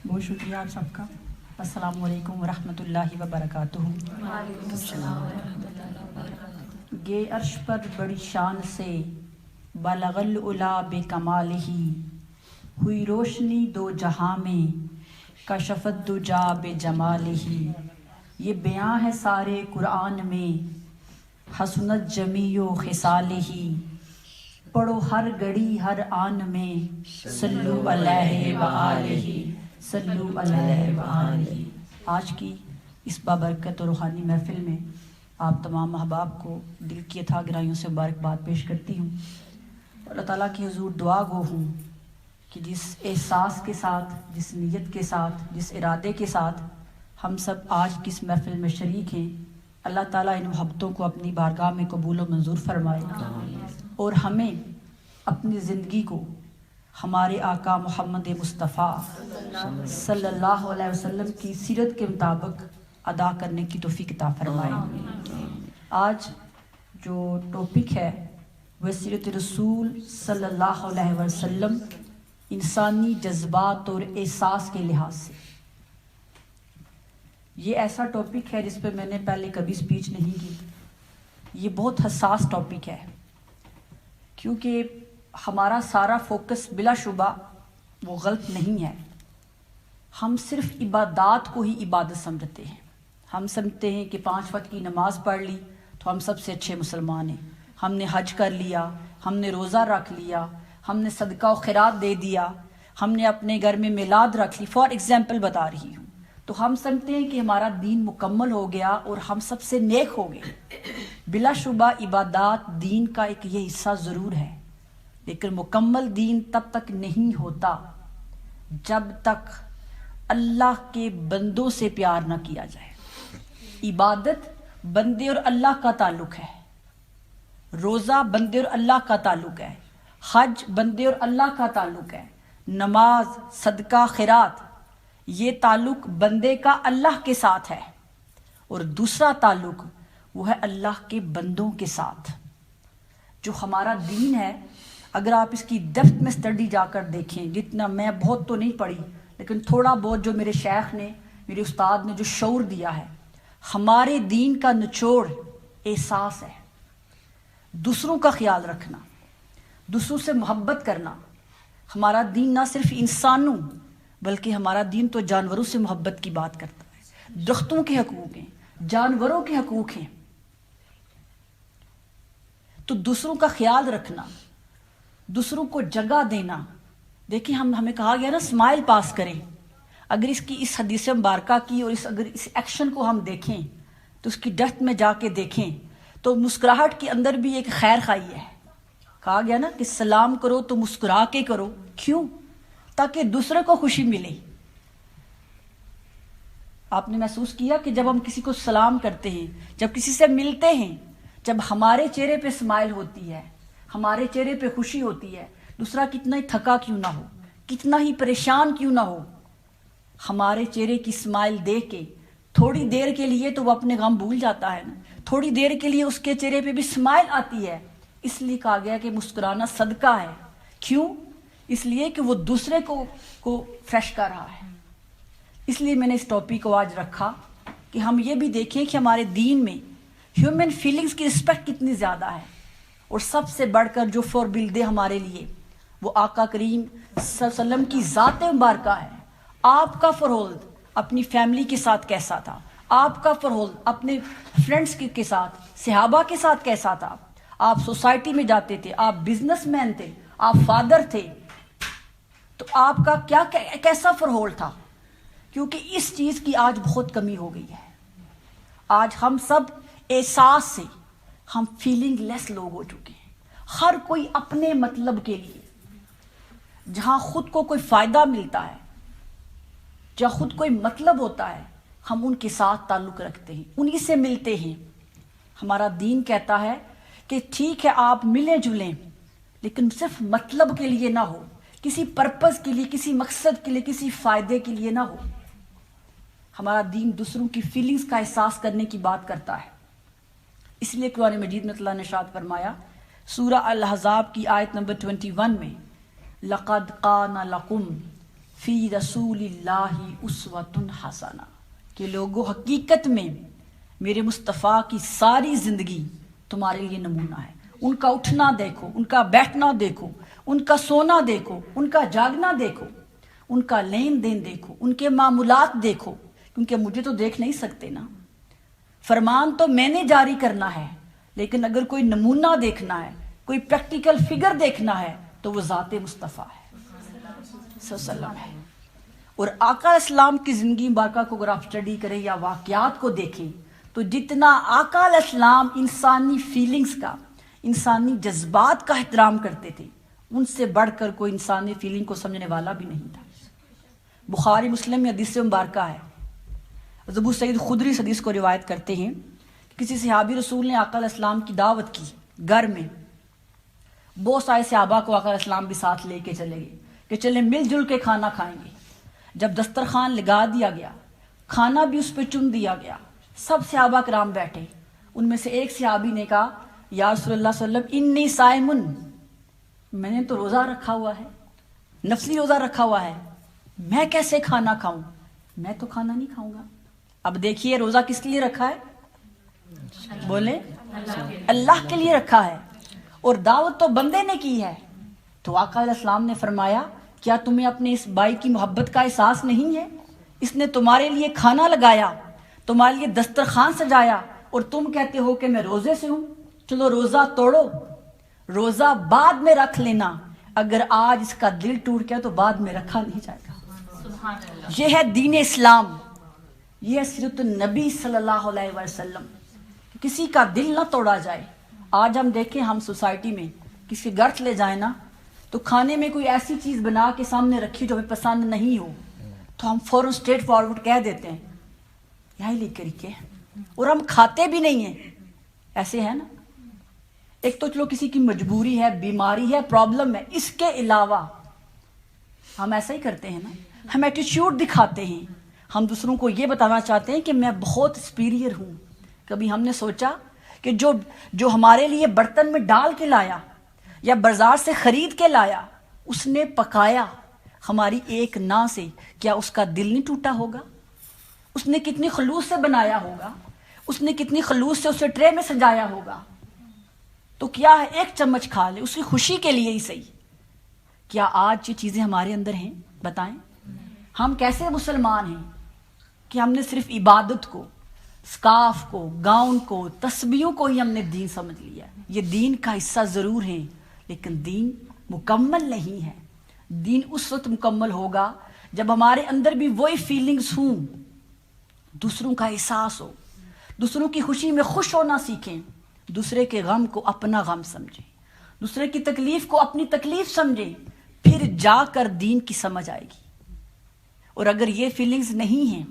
بہت شکریہ آپ سب کا. السلام علیکم ورحمۃ اللہ وبرکاتہ. وعلیکم السلام ورحمۃ اللہ وبرکاتہ. گے عرش پر بڑی شان سے بلغ العلا بکمالہ، ہوئی روشنی دو جہاں میں کشفت دجا بجمالہ. یہ بیاں ہے سارے قرآن میں حسنت جمیع خصالہ. پڑھو ہر گھڑی ہر آن میں صلو علیہ وآلہ، صلو علیہ وآلہ. آج کی اس بابرکت و روحانی محفل میں آپ تمام احباب کو دل کی اتھا گہرائیوں سے مبارکباد پیش کرتی ہوں. اللہ تعالیٰ کی حضور دعا گو ہوں کہ جس احساس کے ساتھ، جس نیت کے ساتھ، جس ارادے کے ساتھ ہم سب آج کی اس محفل میں شریک ہیں، اللہ تعالیٰ ان محبتوں کو اپنی بارگاہ میں قبول و منظور فرمائے اور ہمیں اپنی زندگی کو ہمارے آقا محمد مصطفیٰ صلی اللہ علیہ وسلم کی سیرت کے مطابق ادا کرنے کی توفیق عطا فرمائے. آج جو ٹاپک ہے وہ سیرت رسول صلی اللہ علیہ وسلم انسانی جذبات اور احساس کے لحاظ سے. یہ ایسا ٹاپک ہے جس پہ میں نے پہلے کبھی سپیچ نہیں کی. یہ بہت حساس ٹاپک ہے کیونکہ ہمارا سارا فوکس بلا شبہ وہ غلط نہیں ہے. ہم صرف عبادات کو ہی عبادت سمجھتے ہیں. ہم سمجھتے ہیں کہ 5 وقت کی نماز پڑھ لی تو ہم سب سے اچھے مسلمان ہیں. ہم نے حج کر لیا، ہم نے روزہ رکھ لیا، ہم نے صدقہ و خیرات دے دیا، ہم نے اپنے گھر میں میلاد رکھ لی. فار ایگزامپل بتا رہی ہوں. تو ہم سمجھتے ہیں کہ ہمارا دین مکمل ہو گیا اور ہم سب سے نیک ہو گئے. بلا شبہ عبادات دین کا ایک یہ حصہ ضرور ہے، لیکن مکمل دین تب تک نہیں ہوتا جب تک اللہ کے بندوں سے پیار نہ کیا جائے. عبادت بندے اور اللہ کا تعلق ہے، روزہ بندے اور اللہ کا تعلق ہے، حج بندے اور اللہ کا تعلق ہے، نماز، صدقہ، خیرات یہ تعلق بندے کا اللہ کے ساتھ ہے. اور دوسرا تعلق وہ ہے اللہ کے بندوں کے ساتھ. جو ہمارا دین ہے، اگر آپ اس کی ڈیپتھ میں اسٹڈی جا کر دیکھیں، جتنا میں بہت تو نہیں پڑھی لیکن تھوڑا بہت جو میرے شیخ نے، میرے استاد نے جو شعور دیا ہے، ہمارے دین کا نچوڑ احساس ہے. دوسروں کا خیال رکھنا، دوسروں سے محبت کرنا. ہمارا دین نہ صرف انسانوں بلکہ ہمارا دین تو جانوروں سے محبت کی بات کرتا ہے. درختوں کے حقوق ہیں، جانوروں کے حقوق ہیں. تو دوسروں کا خیال رکھنا، دوسروں کو جگہ دینا. دیکھیں ہمیں کہا گیا نا اسمائل پاس کریں. اگر اس حدیث مبارکہ کی اور اگر اس ایکشن کو ہم دیکھیں تو اس کی ڈیپتھ میں جا کے دیکھیں تو مسکراہٹ کے اندر بھی ایک خیر خواہی ہے. کہا گیا نا کہ سلام کرو تو مسکرا کے کرو. کیوں؟ تاکہ دوسرے کو خوشی ملے. آپ نے محسوس کیا کہ جب ہم کسی کو سلام کرتے ہیں، جب کسی سے ملتے ہیں، جب ہمارے چہرے پہ اسمائل ہوتی ہے، ہمارے چہرے پہ خوشی ہوتی ہے، دوسرا کتنا ہی تھکا کیوں نہ ہو، کتنا ہی پریشان کیوں نہ ہو، ہمارے چہرے کی اسمائل دیکھ کے تھوڑی دیر کے لیے تو وہ اپنے غم بھول جاتا ہے نا. تھوڑی دیر کے لیے اس کے چہرے پہ بھی اسمائل آتی ہے. اس لیے کہا گیا کہ مسکرانا صدقہ ہے. کیوں؟ اس لیے کہ وہ دوسرے کو فریش کر رہا ہے. اس لیے میں نے اس ٹاپک کو آج رکھا کہ ہم یہ بھی دیکھیں کہ ہمارے دین میں ہیومن فیلنگز کی رسپیکٹ کتنی زیادہ ہے. اور سب سے بڑھ کر جو فوربلدے ہمارے لیے وہ آقا کریم صلی اللہ علیہ وسلم کی ذات مبارکہ ہے. آپ کا فرہولد اپنی فیملی کے ساتھ کیسا تھا؟ آپ کا فرہولد اپنے فرینڈز کے ساتھ، صحابہ کے ساتھ کیسا تھا؟ آپ سوسائٹی میں جاتے تھے، آپ بزنس مین تھے، آپ فادر تھے، تو آپ کا کیسا فرہولد تھا؟ کیونکہ اس چیز کی آج بہت کمی ہو گئی ہے. آج ہم سب احساس سے ہم فیلنگ لیس لوگ ہو چکے ہیں. ہر کوئی اپنے مطلب کے لیے، جہاں خود کو کوئی فائدہ ملتا ہے، جہاں خود کوئی مطلب ہوتا ہے، ہم ان کے ساتھ تعلق رکھتے ہیں، انہی سے ملتے ہیں. ہمارا دین کہتا ہے کہ ٹھیک ہے آپ ملیں جلیں لیکن صرف مطلب کے لیے نہ ہو، کسی پرپز کے لیے، کسی مقصد کے لیے، کسی فائدے کے لیے نہ ہو. ہمارا دین دوسروں کی فیلنگز کا احساس کرنے کی بات کرتا ہے. اس لیے قرآن مجید میں اللہ نے ارشاد فرمایا سورہ الاحزاب کی آیت نمبر 21 میں، لَقَدْ قَانَ لَكُمْ فی رسول اللہ اسوۃ حسنہ، کہ لوگوں حقیقت میں میرے مصطفیٰ کی ساری زندگی تمہارے لیے نمونہ ہے۔ ان کا اٹھنا دیکھو، ان کا بیٹھنا دیکھو، ان کا سونا دیکھو، ان کا جاگنا دیکھو، ان کا لین دین دیکھو، ان کے معمولات دیکھو، کیونکہ مجھے تو دیکھ نہیں سکتے نا، فرمان تو میں نے جاری کرنا ہے، لیکن اگر کوئی نمونہ دیکھنا ہے، کوئی پریکٹیکل فگر دیکھنا ہے تو وہ ذات مصطفیٰ ہے صلی اللہ علیہ وسلم ہے۔ اور آقا اسلام کی زندگی مبارکہ کو اگر آپ اسٹڈی کریں یا واقعات کو دیکھیں تو جتنا آقا علیہ السلام انسانی فیلنگز کا، انسانی جذبات کا احترام کرتے تھے، ان سے بڑھ کر کوئی انسانی فیلنگ کو سمجھنے والا بھی نہیں تھا۔ بخاری مسلم میں حدیث مبارکہ ہے، ابو سعید خدری اس حدیث کو روایت کرتے ہیں کہ کسی صحابی رسول نے آقا علیہ السلام کی دعوت کی گھر میں، بہت سارے صحابہ کو آقا علیہ السلام بھی ساتھ لے کے چلے گئے کہ چلیں مل جل کے کھانا کھائیں گے۔ جب دسترخوان لگا دیا گیا، کھانا بھی اس پہ چن دیا گیا، سب صحابہ کرام بیٹھے، ان میں سے ایک صحابی نے کہا یا رسول اللہ صلی اللہ علیہ وسلم انی صائمن، میں نے تو روزہ رکھا ہوا ہے، نفلی روزہ رکھا ہوا ہے، میں کیسے کھانا کھاؤں؟ میں تو کھانا نہیں کھاؤں گا۔ اب دیکھیے روزہ کس کے لیے رکھا ہے؟ بولے اللہ کے لیے رکھا ہے، اور دعوت تو بندے نے کی ہے۔ تو آقا علیہ السلام نے فرمایا کیا تمہیں اپنے اس بھائی کی محبت کا احساس نہیں ہے؟ اس نے تمہارے لیے کھانا لگایا، تمہارے لیے دسترخوان سجایا، اور تم کہتے ہو کہ میں روزے سے ہوں۔ چلو روزہ توڑو، روزہ بعد میں رکھ لینا، اگر آج اس کا دل ٹوٹ گیا تو بعد میں رکھا نہیں جائے گا۔ یہ ہے دین اسلام، یہ ہے سیرت النبی صلی اللہ علیہ وسلم، کسی کا دل نہ توڑا جائے۔ آج ہم دیکھیں، ہم سوسائٹی میں کسی گھر چلے جائیں نا تو کھانے میں کوئی ایسی چیز بنا کے سامنے رکھی جو ہمیں پسند نہیں ہو تو ہم فوراً اسٹریٹ فارورڈ کہہ دیتے ہیں یہی لے کر کے، اور ہم کھاتے بھی نہیں ہیں۔ ایسے ہے نا، ایک تو چلو کسی کی مجبوری ہے، بیماری ہے، پرابلم ہے، اس کے علاوہ ہم ایسا ہی کرتے ہیں نا، ہم ایٹیٹیوڈ دکھاتے ہیں، ہم دوسروں کو یہ بتانا چاہتے ہیں کہ میں بہت سپیریئر ہوں۔ کبھی ہم نے سوچا کہ جو ہمارے لیے برتن میں ڈال کے لایا یا بازار سے خرید کے لایا، اس نے پکایا ہماری ایک ناں سے، کیا اس کا دل نہیں ٹوٹا ہوگا؟ اس نے کتنی خلوص سے بنایا ہوگا، اس نے کتنی خلوص سے اسے ٹرے میں سجایا ہوگا، تو کیا ہے ایک چمچ کھا لے، اس کی خوشی کے لیے ہی صحیح۔ کیا آج یہ چیزیں ہمارے اندر ہیں؟ بتائیں ہم کیسے مسلمان ہیں کہ ہم نے صرف عبادت کو، سکارف کو، گاؤن کو، تسبیحوں کو ہی ہم نے دین سمجھ لیا۔ یہ دین کا حصہ ضرور ہے، لیکن دین مکمل نہیں ہے۔ دین اس وقت مکمل ہوگا جب ہمارے اندر بھی وہی فیلنگز ہوں، دوسروں کا احساس ہو، دوسروں کی خوشی میں خوش ہونا سیکھیں، دوسرے کے غم کو اپنا غم سمجھیں، دوسرے کی تکلیف کو اپنی تکلیف سمجھیں، پھر جا کر دین کی سمجھ آئے گی۔ اور اگر یہ فیلنگز نہیں ہیں،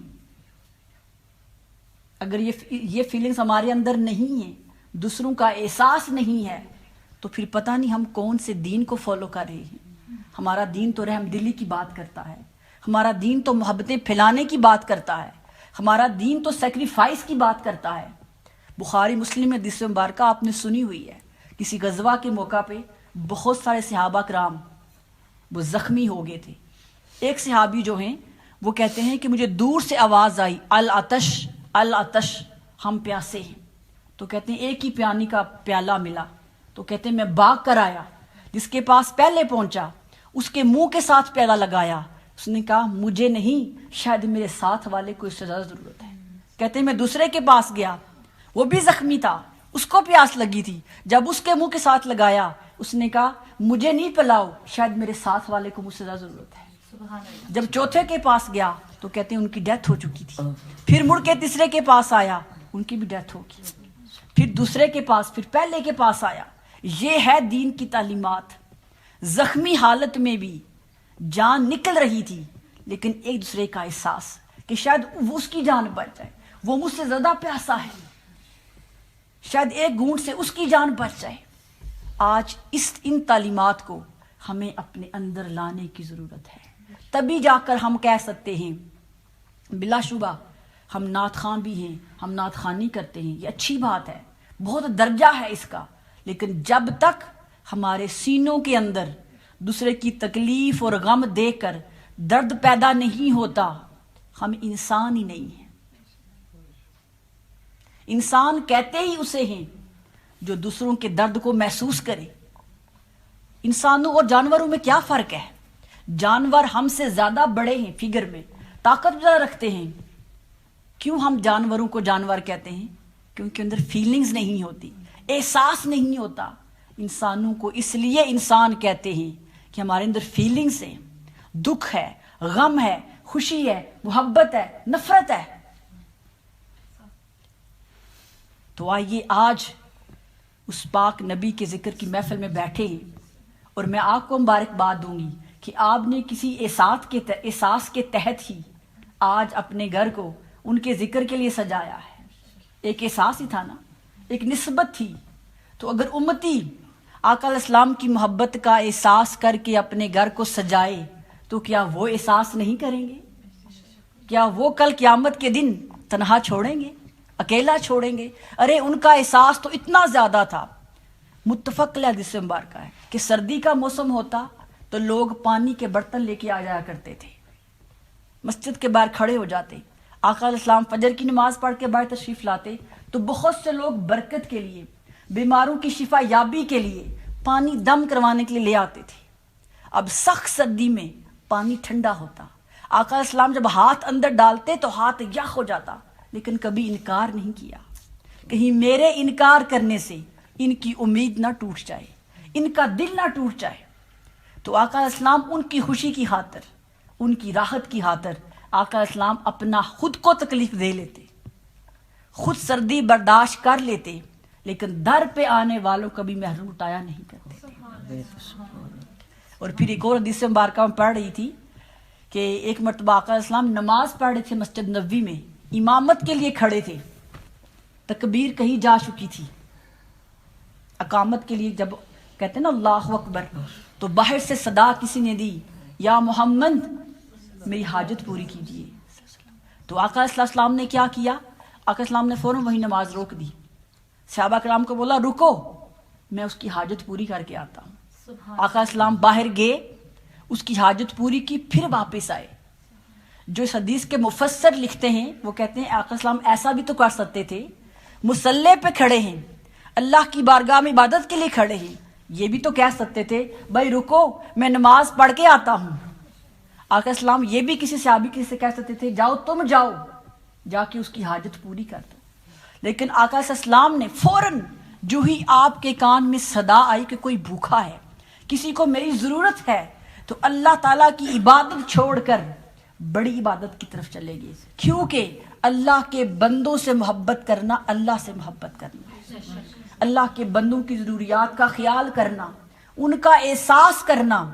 اگر یہ فیلنگز ہمارے اندر نہیں ہیں، دوسروں کا احساس نہیں ہے، تو پھر پتہ نہیں ہم کون سے دین کو فالو کر رہے ہیں۔ ہمارا دین تو رحم دلی کی بات کرتا ہے، ہمارا دین تو محبتیں پھیلانے کی بات کرتا ہے، ہمارا دین تو سیکریفائس کی بات کرتا ہے۔ بخاری مسلم میں حدیث مبارکہ آپ نے سنی ہوئی ہے، کسی غزوہ کے موقع پہ بہت سارے صحابہ کرام وہ زخمی ہو گئے تھے۔ ایک صحابی جو ہیں وہ کہتے ہیں کہ مجھے دور سے آواز آئی العطش العطش، ہم پیاسے ہیں۔ تو کہتے ہیں ایک ہی پانی کا پیالہ ملا، تو کہتے ہیں میں بھاگ کر آیا، جس کے پاس پہلے پہنچا اس کے منہ کے ساتھ پیالہ لگایا، اس نے کہا مجھے نہیں، شاید میرے ساتھ والے کو اس سے زیادہ ضرورت ہے۔ کہتے ہیں میں دوسرے کے پاس گیا، وہ بھی زخمی تھا، اس کو پیاس لگی تھی، جب اس کے منہ کے ساتھ لگایا اس نے کہا مجھے نہیں پلاؤ، شاید میرے ساتھ والے کو مجھ سے زیادہ ضرورت ہے۔ جب چوتھے کے پاس گیا تو کہتے ہیں ان کی ڈیتھ ہو چکی تھی، پھر مڑ کے تیسرے کے پاس آیا، ان کی بھی ڈیتھ ہو گئی، پھر دوسرے کے پاس، پھر پہلے کے پاس آیا۔ یہ ہے دین کی تعلیمات۔ زخمی حالت میں بھی جان نکل رہی تھی، لیکن ایک دوسرے کا احساس کہ شاید وہ اس کی جان بچ جائے، وہ مجھ سے زیادہ پیاسا ہے، شاید ایک گھونٹ سے اس کی جان بچ جائے۔ آج ان تعلیمات کو ہمیں اپنے اندر لانے کی ضرورت ہے، تبھی جا کر ہم کہہ سکتے ہیں بلا شبہ ہم نعت خواں بھی ہیں، ہم نعت خوانی کرتے ہیں، یہ اچھی بات ہے، بہت درجہ ہے اس کا، لیکن جب تک ہمارے سینوں کے اندر دوسرے کی تکلیف اور غم دیکھ کر درد پیدا نہیں ہوتا، ہم انسان ہی نہیں ہیں۔ انسان کہتے ہی اسے ہیں جو دوسروں کے درد کو محسوس کرے۔ انسانوں اور جانوروں میں کیا فرق ہے؟ جانور ہم سے زیادہ بڑے ہیں، فگر میں طاقت زیادہ رکھتے ہیں۔ کیوں ہم جانوروں کو جانور کہتے ہیں؟ کیونکہ اندر فیلنگز نہیں ہوتی، احساس نہیں ہوتا۔ انسانوں کو اس لیے انسان کہتے ہیں کہ ہمارے اندر فیلنگز ہیں، دکھ ہے، غم ہے، خوشی ہے، محبت ہے، نفرت ہے۔ تو آئیے آج اس پاک نبی کے ذکر کی محفل میں بیٹھے ہیں، اور میں آپ کو مبارکباد دوں گی کہ آپ نے کسی احساس کے تحت ہی آج اپنے گھر کو ان کے ذکر کے لیے سجایا ہے۔ ایک احساس ہی تھا نا، ایک نسبت تھی۔ تو اگر امتی آقا علیہ السلام کی محبت کا احساس کر کے اپنے گھر کو سجائے تو کیا وہ احساس نہیں کریں گے؟ کیا وہ کل قیامت کے دن تنہا چھوڑیں گے، اکیلا چھوڑیں گے؟ ارے ان کا احساس تو اتنا زیادہ تھا، متفق علیہ حدیث مبارکہ ہے کہ سردی کا موسم ہوتا تو لوگ پانی کے برتن لے کے آ جایا کرتے تھے، مسجد کے باہر کھڑے ہو جاتے، آقا علیہ السلام فجر کی نماز پڑھ کے باہر تشریف لاتے تو بہت سے لوگ برکت کے لیے، بیماروں کی شفا یابی کے لیے پانی دم کروانے کے لیے لے آتے تھے۔ اب سخت سردی میں پانی ٹھنڈا ہوتا، آقا علیہ السلام جب ہاتھ اندر ڈالتے تو ہاتھ یخ ہو جاتا، لیکن کبھی انکار نہیں کیا، کہیں میرے انکار کرنے سے ان کی امید نہ ٹوٹ جائے، ان کا دل نہ ٹوٹ جائے۔ تو آقا علیہ السلام ان کی خوشی کی خاطر، ان کی راحت کی خاطر آقا علیہ السلام اپنا خود کو تکلیف دے لیتے، خود سردی برداشت کر لیتے، لیکن در پہ آنے والوں کبھی محروم اٹھایا نہیں کرتے تھے۔ اور پھر ایک اور حدیث مبارکہ میں پڑھ رہی تھی کہ ایک مرتبہ آقا علیہ السلام نماز پڑھ رہے تھے مسجد نبوی میں، امامت کے لیے کھڑے تھے، تکبیر کہیں جا چکی تھی، اقامت کے لیے جب کہتے ہیں نا اللہ اکبر، تو باہر سے صدا کسی نے دی، یا محمد میری حاجت پوری کیجیے۔ تو آقا علیہ السلام نے کیا کیا؟ آقا علیہ السلام نے فوراً وہی نماز روک دی، صحابہ کرام کو بولا رکو، میں اس کی حاجت پوری کر کے آتا ہوں۔ آقا علیہ السلام باہر گئے، اس کی حاجت پوری کی، پھر واپس آئے۔ جو اس حدیث کے مفسر لکھتے ہیں وہ کہتے ہیں آقا علیہ السلام ایسا بھی تو کر سکتے تھے، مصلی پہ کھڑے ہیں، اللہ کی بارگاہ میں عبادت کے لیے کھڑے ہیں، یہ بھی تو کہہ سکتے تھے بھائی رکو میں نماز پڑھ کے آتا ہوں۔ آقا علیہ السلام یہ بھی کسی صحابی کسی سے کہہ سکتے تھے جاؤ تم جاؤ جا کے اس کی حاجت پوری کر دو، لیکن آقا علیہ السلام نے فوراً جو ہی آپ کے کان میں صدا آئی کہ کوئی بھوکا ہے، کسی کو میری ضرورت ہے، تو اللہ تعالیٰ کی عبادت چھوڑ کر بڑی عبادت کی طرف چلے گئے، کیونکہ اللہ کے بندوں سے محبت کرنا اللہ سے محبت کرنا، اللہ کے بندوں کی ضروریات کا خیال کرنا، ان کا احساس کرنا،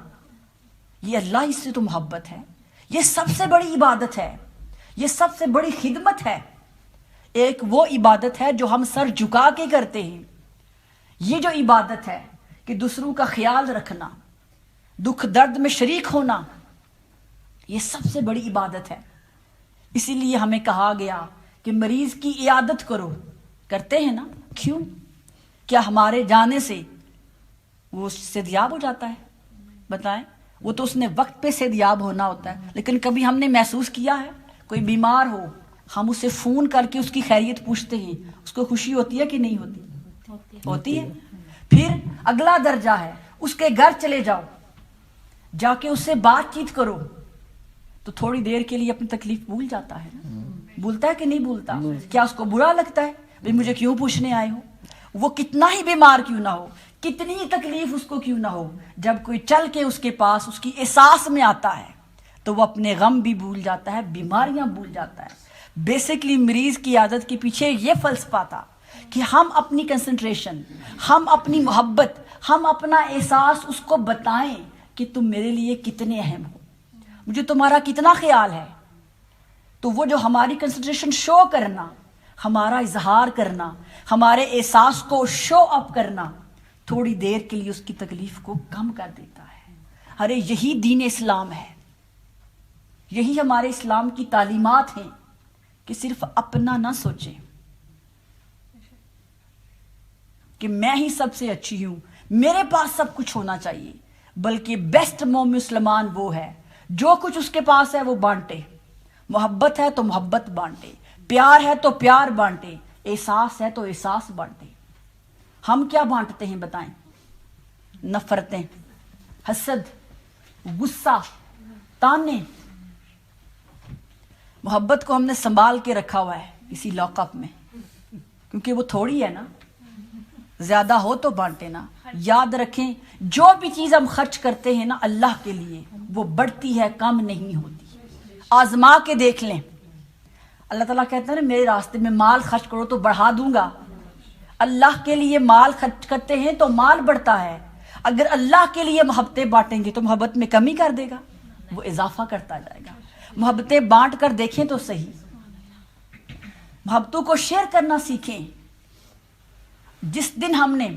یہ اللہ ہی سے تو محبت ہے، یہ سب سے بڑی عبادت ہے، یہ سب سے بڑی خدمت ہے۔ ایک وہ عبادت ہے جو ہم سر جھکا کے کرتے ہیں، یہ جو عبادت ہے کہ دوسروں کا خیال رکھنا، دکھ درد میں شریک ہونا، یہ سب سے بڑی عبادت ہے۔ اسی لیے ہمیں کہا گیا کہ مریض کی عیادت کرو، کرتے ہیں نا، کیوں؟ کیا ہمارے جانے سے وہ صحتیاب ہو جاتا ہے؟ بتائیں، وہ تو اس نے وقت پہ صحتیاب ہونا ہوتا ہے، لیکن کبھی ہم نے محسوس کیا ہے کوئی بیمار ہو ہم اسے فون کر کے اس کی خیریت پوچھتے ہیں، اس کو خوشی ہوتی ہے کہ نہیں ہوتی؟ ہوتی ہے۔ پھر اگلا درجہ ہے اس کے گھر چلے جاؤ، جا کے اس سے بات چیت کرو، تو تھوڑی دیر کے لیے اپنی تکلیف بھول جاتا ہے نا، بھولتا ہے کہ نہیں بھولتا؟ کیا اس کو برا لگتا ہے بھئی مجھے کیوں پوچھنے آئے ہو؟ وہ کتنا ہی بیمار کیوں نہ ہو، کتنی ہی تکلیف اس کو کیوں نہ ہو، جب کوئی چل کے اس کے پاس اس کی احساس میں آتا ہے تو وہ اپنے غم بھی بھول جاتا ہے، بیماریاں بھول جاتا ہے۔ بیسکلی مریض کی عادت کے پیچھے یہ فلسفہ تھا کہ ہم اپنی کنسنٹریشن، ہم اپنی محبت، ہم اپنا احساس اس کو بتائیں کہ تم میرے لیے کتنے اہم ہو، مجھے تمہارا کتنا خیال ہے۔ تو وہ جو ہماری کنسنٹریشن شو کرنا، ہمارا اظہار کرنا، ہمارے احساس کو شو اپ کرنا، تھوڑی دیر کے لیے اس کی تکلیف کو کم کر دیتا ہے۔ ارے یہی دین اسلام ہے، یہی ہمارے اسلام کی تعلیمات ہیں کہ صرف اپنا نہ سوچیں کہ میں ہی سب سے اچھی ہوں، میرے پاس سب کچھ ہونا چاہیے، بلکہ بیسٹ مومن مسلمان وہ ہے جو کچھ اس کے پاس ہے وہ بانٹے، محبت ہے تو محبت بانٹے، پیار ہے تو پیار بانٹے، احساس ہے تو احساس بانٹے۔ ہم کیا بانٹتے ہیں بتائیں؟ نفرتیں، حسد، غصہ، تانے۔ محبت کو ہم نے سنبھال کے رکھا ہوا ہے اسی لاک اپ میں، کیونکہ وہ تھوڑی ہے نا، زیادہ ہو تو بانٹے نا۔ یاد رکھیں جو بھی چیز ہم خرچ کرتے ہیں نا اللہ کے لیے، وہ بڑھتی ہے، کم نہیں ہوتی۔ آزما کے دیکھ لیں، اللہ تعالیٰ کہتا ہے نا میرے راستے میں مال خرچ کرو تو بڑھا دوں گا۔ اللہ کے لیے مال خرچ کرتے ہیں تو مال بڑھتا ہے، اگر اللہ کے لیے محبتیں بانٹیں گے تو محبت میں کمی کر دے گا، وہ اضافہ کرتا جائے گا۔ محبتیں بانٹ کر دیکھیں تو صحیح، محبتوں کو شیئر کرنا سیکھیں۔ جس دن ہم نے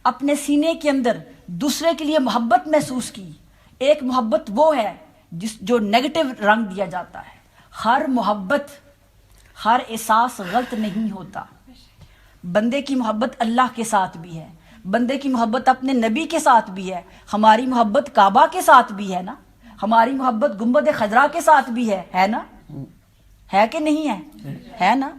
اپنے سینے کے اندر دوسرے کے لیے محبت محسوس کی، ایک محبت وہ ہے جو نیگیٹو رنگ دیا جاتا ہے۔ ہر محبت، ہر احساس غلط نہیں ہوتا۔ بندے کی محبت اللہ کے ساتھ بھی ہے، بندے کی محبت اپنے نبی کے ساتھ بھی ہے، ہماری محبت کعبہ کے ساتھ بھی ہے نا، ہماری محبت گنبد خضرا کے ساتھ بھی ہے نا، ہے کہ نہیں ہے نا؟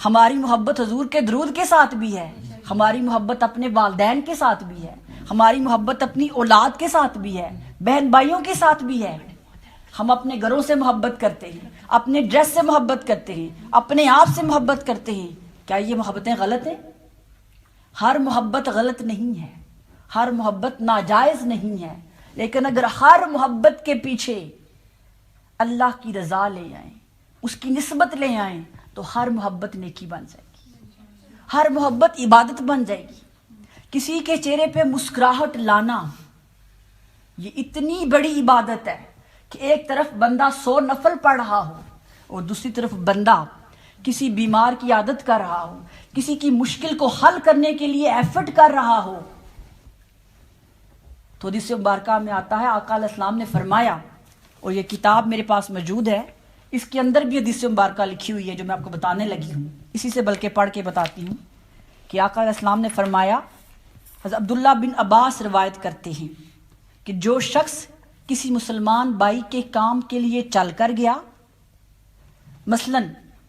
ہماری محبت حضور کے درود کے ساتھ بھی ہے، ہماری محبت اپنے والدین کے ساتھ بھی ہے، ہماری محبت اپنی اولاد کے ساتھ بھی ہے، بہن بھائیوں کے ساتھ بھی ہے۔ ہم اپنے گھروں سے محبت کرتے ہیں، اپنے ڈریس سے محبت کرتے ہیں، اپنے آپ سے محبت کرتے ہیں۔ کیا یہ محبتیں غلط ہیں؟ ہر محبت غلط نہیں ہے، ہر محبت ناجائز نہیں ہے، لیکن اگر ہر محبت کے پیچھے اللہ کی رضا لے آئیں، اس کی نسبت لے آئیں، تو ہر محبت نیکی بن جائے گی، ہر محبت عبادت بن جائے گی۔ کسی کے چہرے پہ مسکراہٹ لانا یہ اتنی بڑی عبادت ہے کہ ایک طرف بندہ 100 نفل پڑھ رہا ہو اور دوسری طرف بندہ کسی بیمار کی عادت کر رہا ہو، کسی کی مشکل کو حل کرنے کے لیے ایفرٹ کر رہا ہو۔ تو حدیث مبارکہ میں آتا ہے، آقا علیہ السلام نے فرمایا، اور یہ کتاب میرے پاس موجود ہے، اس کے اندر بھی حدیث مبارکہ لکھی ہوئی ہے جو میں آپ کو بتانے لگی ہوں، اسی سے بلکہ پڑھ کے بتاتی ہوں کہ آقا علیہ السلام نے فرمایا، حضرت عبداللہ بن عباس روایت کرتے ہیں کہ جو شخص کسی مسلمان بھائی کے کام کے لیے چل کر گیا، مثلاً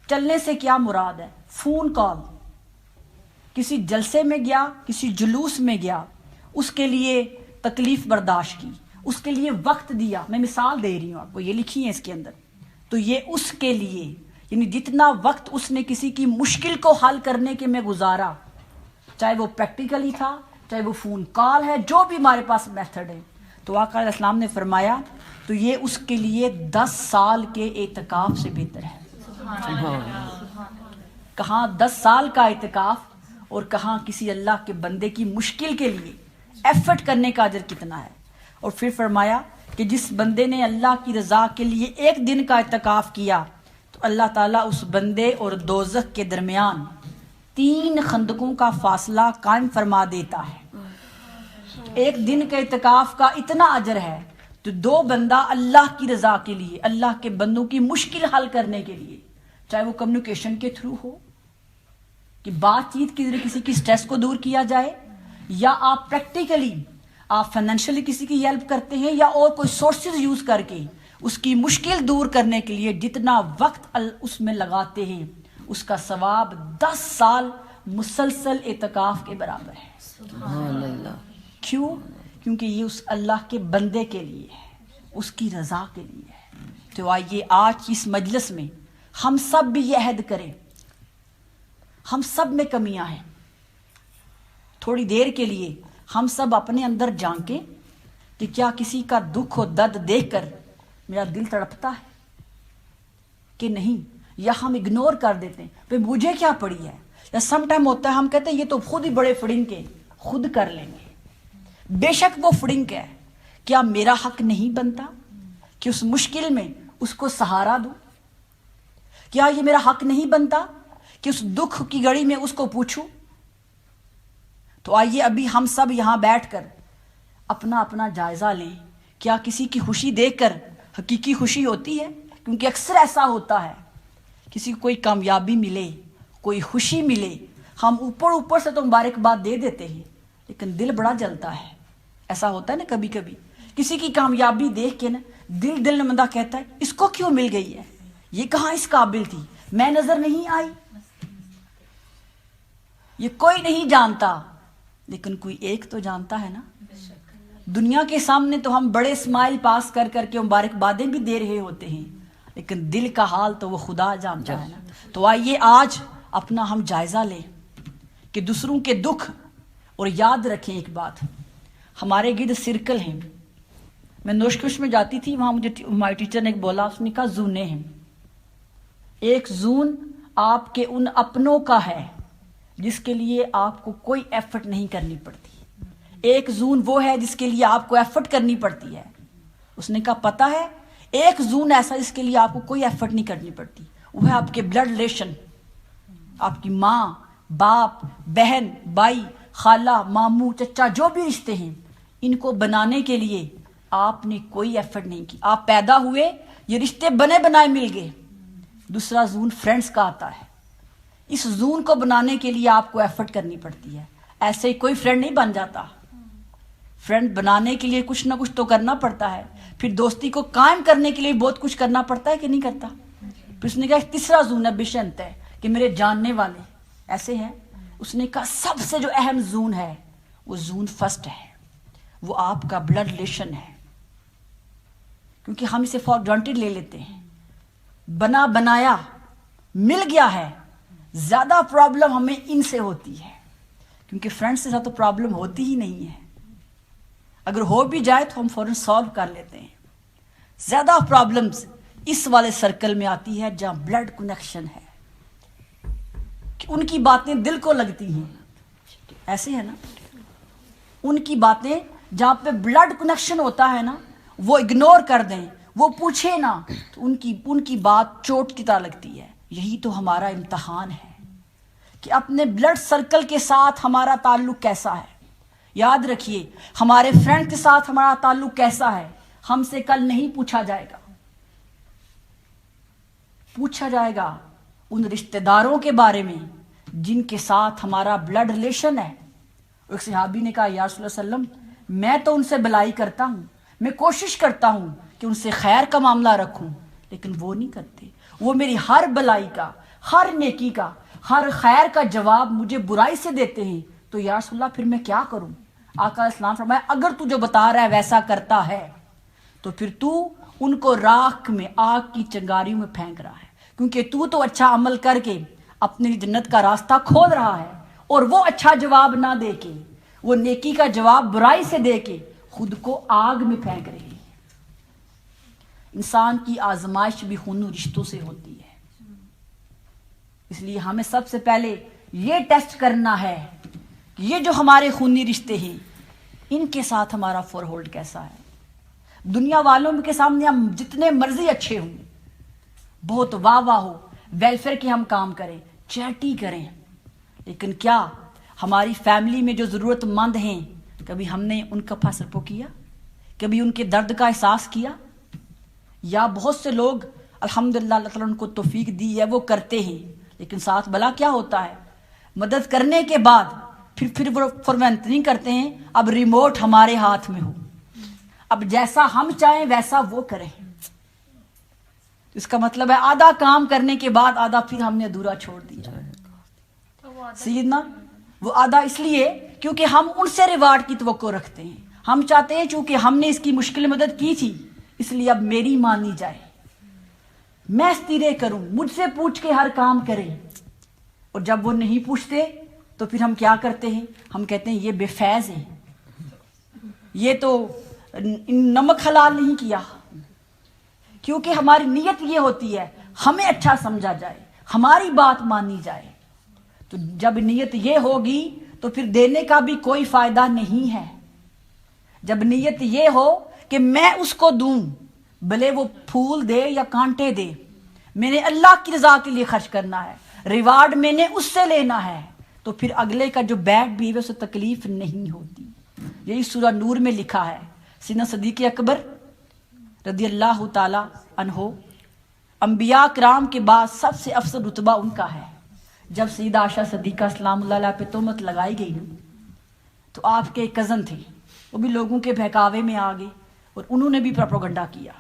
چلنے سے کیا مراد ہے؟ فون کال، کسی جلسے میں گیا، کسی جلوس میں گیا، اس کے لیے تکلیف برداشت کی، اس کے لیے وقت دیا، میں مثال دے رہی ہوں آپ کو، یہ لکھی ہے اس کے اندر، تو یہ اس کے لیے، یعنی جتنا وقت اس نے کسی کی مشکل کو حل کرنے کے میں گزارا، چاہے وہ پریکٹیکلی تھا، چاہے وہ فون کال ہے، جو بھی ہمارے پاس میتھڈ ہے، تو آقا علیہ السلام نے فرمایا تو یہ اس کے لیے 10 سال کے اعتکاف سے بہتر ہے۔ کہاں 10 سال کا اعتکاف، اور کہاں کسی اللہ کے بندے کی مشکل کے لیے ایفرٹ کرنے کا اجر کتنا ہے۔ اور پھر فرمایا کہ جس بندے نے اللہ کی رضا کے لیے 1 دن کا اعتکاف کیا تو اللہ تعالیٰ اس بندے اور دوزخ کے درمیان 3 خندقوں کا فاصلہ قائم فرما دیتا ہے۔ 1 دن کے اعتکاف کا اتنا اجر ہے، تو 2 بندہ اللہ کی رضا کے لیے، اللہ کے بندوں کی مشکل حل کرنے کے لیے، چاہے وہ کمیونیکیشن کے تھرو ہو کہ بات چیت کے ذریعے کسی کی سٹریس کو دور کیا جائے، یا آپ پریکٹیکلی آپ فائنینشلی کسی کی ہیلپ کرتے ہیں، یا اور کوئی سورسز یوز کر کے اس کی مشکل دور کرنے کے لیے جتنا وقت اس میں لگاتے ہیں، اس کا ثواب 10 سال مسلسل اعتکاف کے برابر ہے۔ سبحان اللہ۔ کیوں؟ کیونکہ یہ اس اللہ کے بندے کے لیے ہے، اس کی رضا کے لیے ہے۔ تو آئیے آج کی اس مجلس میں ہم سب بھی یہ عہد کریں، ہم سب میں کمیاں ہیں، تھوڑی دیر کے لیے ہم سب اپنے اندر جھانکیں کہ کیا کسی کا دکھ و درد دیکھ کر میرا دل تڑپتا ہے کہ نہیں، یا ہم اگنور کر دیتے ہیں، پھر مجھے کیا پڑی ہے، یا سم ٹائم ہوتا ہے ہم کہتے ہیں یہ تو خود ہی بڑے فڑنگ کے، خود کر لیں گے۔ بے شک وہ فڑنگ ہے، کیا میرا حق نہیں بنتا کہ اس مشکل میں اس کو سہارا دوں؟ کیا یہ میرا حق نہیں بنتا کہ اس دکھ کی گھڑی میں اس کو پوچھوں؟ تو آئیے ابھی ہم سب یہاں بیٹھ کر اپنا اپنا جائزہ لیں، کیا کسی کی خوشی دیکھ کر حقیقی خوشی ہوتی ہے؟ کیونکہ اکثر ایسا ہوتا ہے، کسی کو کوئی کامیابی ملے، کوئی خوشی ملے، ہم اوپر سے تو مبارکباد دے دیتے ہیں، لیکن دل بڑا جلتا ہے۔ ایسا ہوتا ہے نا کبھی کبھی، کسی کی کامیابی دیکھ کے نا دل میں بندہ کہتا ہے اس کو کیوں مل گئی ہے، یہ کہاں اس قابل تھی، میں نظر نہیں آئی. یہ کوئی نہیں جانتا، لیکن کوئی ایک تو جانتا ہے نا. دنیا کے سامنے تو ہم بڑے اسمائل پاس کر کے مبارکبادیں بھی دے رہے ہوتے ہیں، لیکن دل کا حال تو وہ خدا جانتا ہے نا. تو آئیے آج اپنا ہم جائزہ لیں کہ دوسروں کے دکھ، اور یاد رکھیں ایک بات، ہمارے گرد سرکل ہیں. میں نوشکش میں جاتی تھی، وہاں مجھے ہماری ٹیچر نے ایک بولا، اس نے کہا زونے ہیں. ایک زون آپ کے ان اپنوں کا ہے جس کے لیے آپ کو کوئی ایفرٹ نہیں کرنی پڑتی. ایک زون وہ ہے جس کے لیے آپ کو ایفرٹ کرنی پڑتی ہے. اس نے کہا پتہ ہے، ایک زون ایسا جس کے لیے آپ کو کوئی ایفرٹ نہیں کرنی پڑتی، وہ ہے آپ کے بلڈ ریلیشن. آپ کی ماں، باپ، بہن، بھائی، خالہ، ماموں، چچا، جو بھی رشتے ہیں، ان کو بنانے کے لیے آپ نے کوئی ایفرٹ نہیں کی. آپ پیدا ہوئے، یہ رشتے بنے بنائے مل گئے. دوسرا زون فرینڈز کا آتا ہے. اس زون کو بنانے کے لیے آپ کو ایفرٹ کرنی پڑتی ہے. ایسے ہی کوئی فرینڈ نہیں بن جاتا. فرینڈ بنانے کے لیے کچھ نہ کچھ تو کرنا پڑتا ہے. پھر دوستی کو قائم کرنے کے لیے بہت کچھ کرنا پڑتا ہے کہ نہیں کرتا. پھر اس نے کہا تیسرا زون ہے بشنت ہے کہ میرے جاننے والے ایسے ہیں. اس نے کہا سب سے جو اہم زون ہے وہ زون فرسٹ ہے، وہ آپ کا بلڈ ریلیشن ہے. کیونکہ ہم اسے فار گرانٹیڈ لے لیتے ہیں. بنا بنایا مل گیا ہے. زیادہ پرابلم ہمیں ان سے ہوتی ہے، کیونکہ فرینڈس کے ساتھ تو پرابلم ہوتی ہی نہیں ہے. اگر ہو بھی جائے تو ہم فوراً سالو کر لیتے ہیں. زیادہ پرابلمز اس والے سرکل میں آتی ہے جہاں بلڈ کنیکشن ہے، کہ ان کی باتیں دل کو لگتی ہیں. ایسے ہے نا، ان کی باتیں جہاں پہ بلڈ کنیکشن ہوتا ہے نا، وہ اگنور کر دیں، وہ پوچھے نا، تو ان کی بات چوٹ کی طرح لگتی ہے. یہی تو ہمارا امتحان ہے کہ اپنے بلڈ سرکل کے ساتھ ہمارا تعلق کیسا ہے. یاد رکھیے، ہمارے فرینڈ کے ساتھ ہمارا تعلق کیسا ہے ہم سے کل نہیں پوچھا جائے گا. پوچھا جائے گا ان رشتہ داروں کے بارے میں جن کے ساتھ ہمارا بلڈ ریلیشن ہے. ایک صحابی نے کہا یا رسول اللہ صلی اللہ علیہ وسلم، میں تو ان سے بلائی کرتا ہوں، میں کوشش کرتا ہوں کہ ان سے خیر کا معاملہ رکھوں، لیکن وہ نہیں کرتے. وہ میری ہر بلائی کا، ہر نیکی کا، ہر خیر کا جواب مجھے برائی سے دیتے ہیں. تو یا رسول اللہ پھر میں کیا کروں؟ آقا اسلام فرمایا اگر تو جو بتا رہا ہے ویسا کرتا ہے تو پھر تو ان کو راکھ میں، آگ کی چنگاریوں میں پھینک رہا ہے. کیونکہ تو اچھا عمل کر کے اپنی جنت کا راستہ کھول رہا ہے، اور وہ اچھا جواب نہ دے کے، وہ نیکی کا جواب برائی سے دے کے خود کو آگ میں پھینک رہے ہیں. انسان کی آزمائش بھی خون و رشتوں سے ہوتی ہے. اس لیے ہمیں سب سے پہلے یہ ٹیسٹ کرنا ہے کہ یہ جو ہمارے خونی رشتے ہیں ان کے ساتھ ہمارا فور ہولڈ کیسا ہے. دنیا والوں کے سامنے ہم جتنے مرضی اچھے ہوں، بہت واہ واہ ہو، ویلفیئر کے ہم کام کریں، چیریٹی کریں، لیکن کیا ہماری فیملی میں جو ضرورت مند ہیں کبھی ہم نے ان کا فاصلہ کیا؟ کبھی ان کے درد کا احساس کیا؟ یا بہت سے لوگ الحمدللہ اللہ تعالیٰ ان کو توفیق دی ہے وہ کرتے ہیں، لیکن ساتھ بلا کیا ہوتا ہے؟ مدد کرنے کے بعد پھر وہ فرمانت نہیں کرتے ہیں اب ریموٹ ہمارے ہاتھ میں ہو، اب جیسا ہم چاہیں ویسا وہ کریں. اس کا مطلب ہے آدھا کام کرنے کے بعد آدھا پھر ہم نے ادھورا چھوڑ دیا. سیدنا وہ آدھا اس لیے کیونکہ ہم ان سے ریوارڈ کی توقع رکھتے ہیں. ہم چاہتے ہیں چونکہ ہم نے اس کی مشکل مدد کی تھی اس لیے اب میری مانی جائے، میں استیرے کروں، مجھ سے پوچھ کے ہر کام کریں. اور جب وہ نہیں پوچھتے تو پھر ہم کیا کرتے ہیں؟ ہم کہتے ہیں یہ بے فیض ہے، یہ تو نمک حلال نہیں کیا. کیونکہ ہماری نیت یہ ہوتی ہے ہمیں اچھا سمجھا جائے، ہماری بات مانی جائے. تو جب نیت یہ ہوگی تو پھر دینے کا بھی کوئی فائدہ نہیں ہے. جب نیت یہ ہو کہ میں اس کو دوں، بھلے وہ پھول دے یا کانٹے دے، میں نے اللہ کی رضا کے لیے خرچ کرنا ہے، ریوارڈ میں نے اس سے لینا ہے، تو پھر اگلے کا جو بیڈ بھی ہے اسے تکلیف نہیں ہوتی. یہی سورہ نور میں لکھا ہے. سیدنا صدیق اکبر رضی اللہ تعالی عنہ انبیاء کرام کے بعد سب سے افضل رتبہ ان کا ہے. جب سیدہ عائشہ صدیقہ سلام اللہ علیہ پہ تہمت لگائی گئی تو آپ کے کزن تھے، وہ بھی لوگوں کے بہکاوے میں آ گئے اور انہوں نے بھی پروپیگنڈا کیا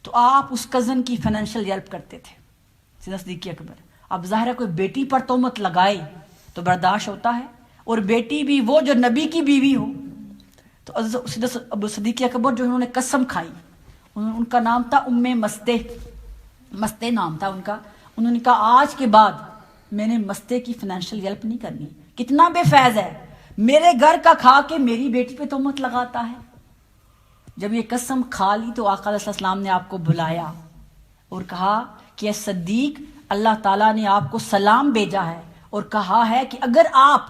تو آپ اس کزن کی فائنینشیل ہیلپ کرتے تھے، سیدنا صدیق اکبر۔ اب ظاہر ہے کوئی بیٹی پر تہمت لگائے تو برداشت ہوتا ہے، اور بیٹی بھی وہ جو نبی کی بیوی ہو۔ تو سیدنا صدیق اکبر جو انہوں نے قسم کھائی، ان کا نام تھا مستے نام تھا ان کا، انہوں نے کہا آج کے بعد میں نے مستے کی فائنینشیل ہیلپ نہیں کرنی۔ کتنا بے فیض ہے، میرے گھر کا کھا کے میری بیٹی پہ تہمت لگاتا ہے۔ جب یہ قسم کھا لی تو آقا علیہ السلام نے آپ کو بلایا اور کہا کہ اے صدیق، اللہ تعالیٰ نے آپ کو سلام بھیجا ہے اور کہا ہے کہ اگر آپ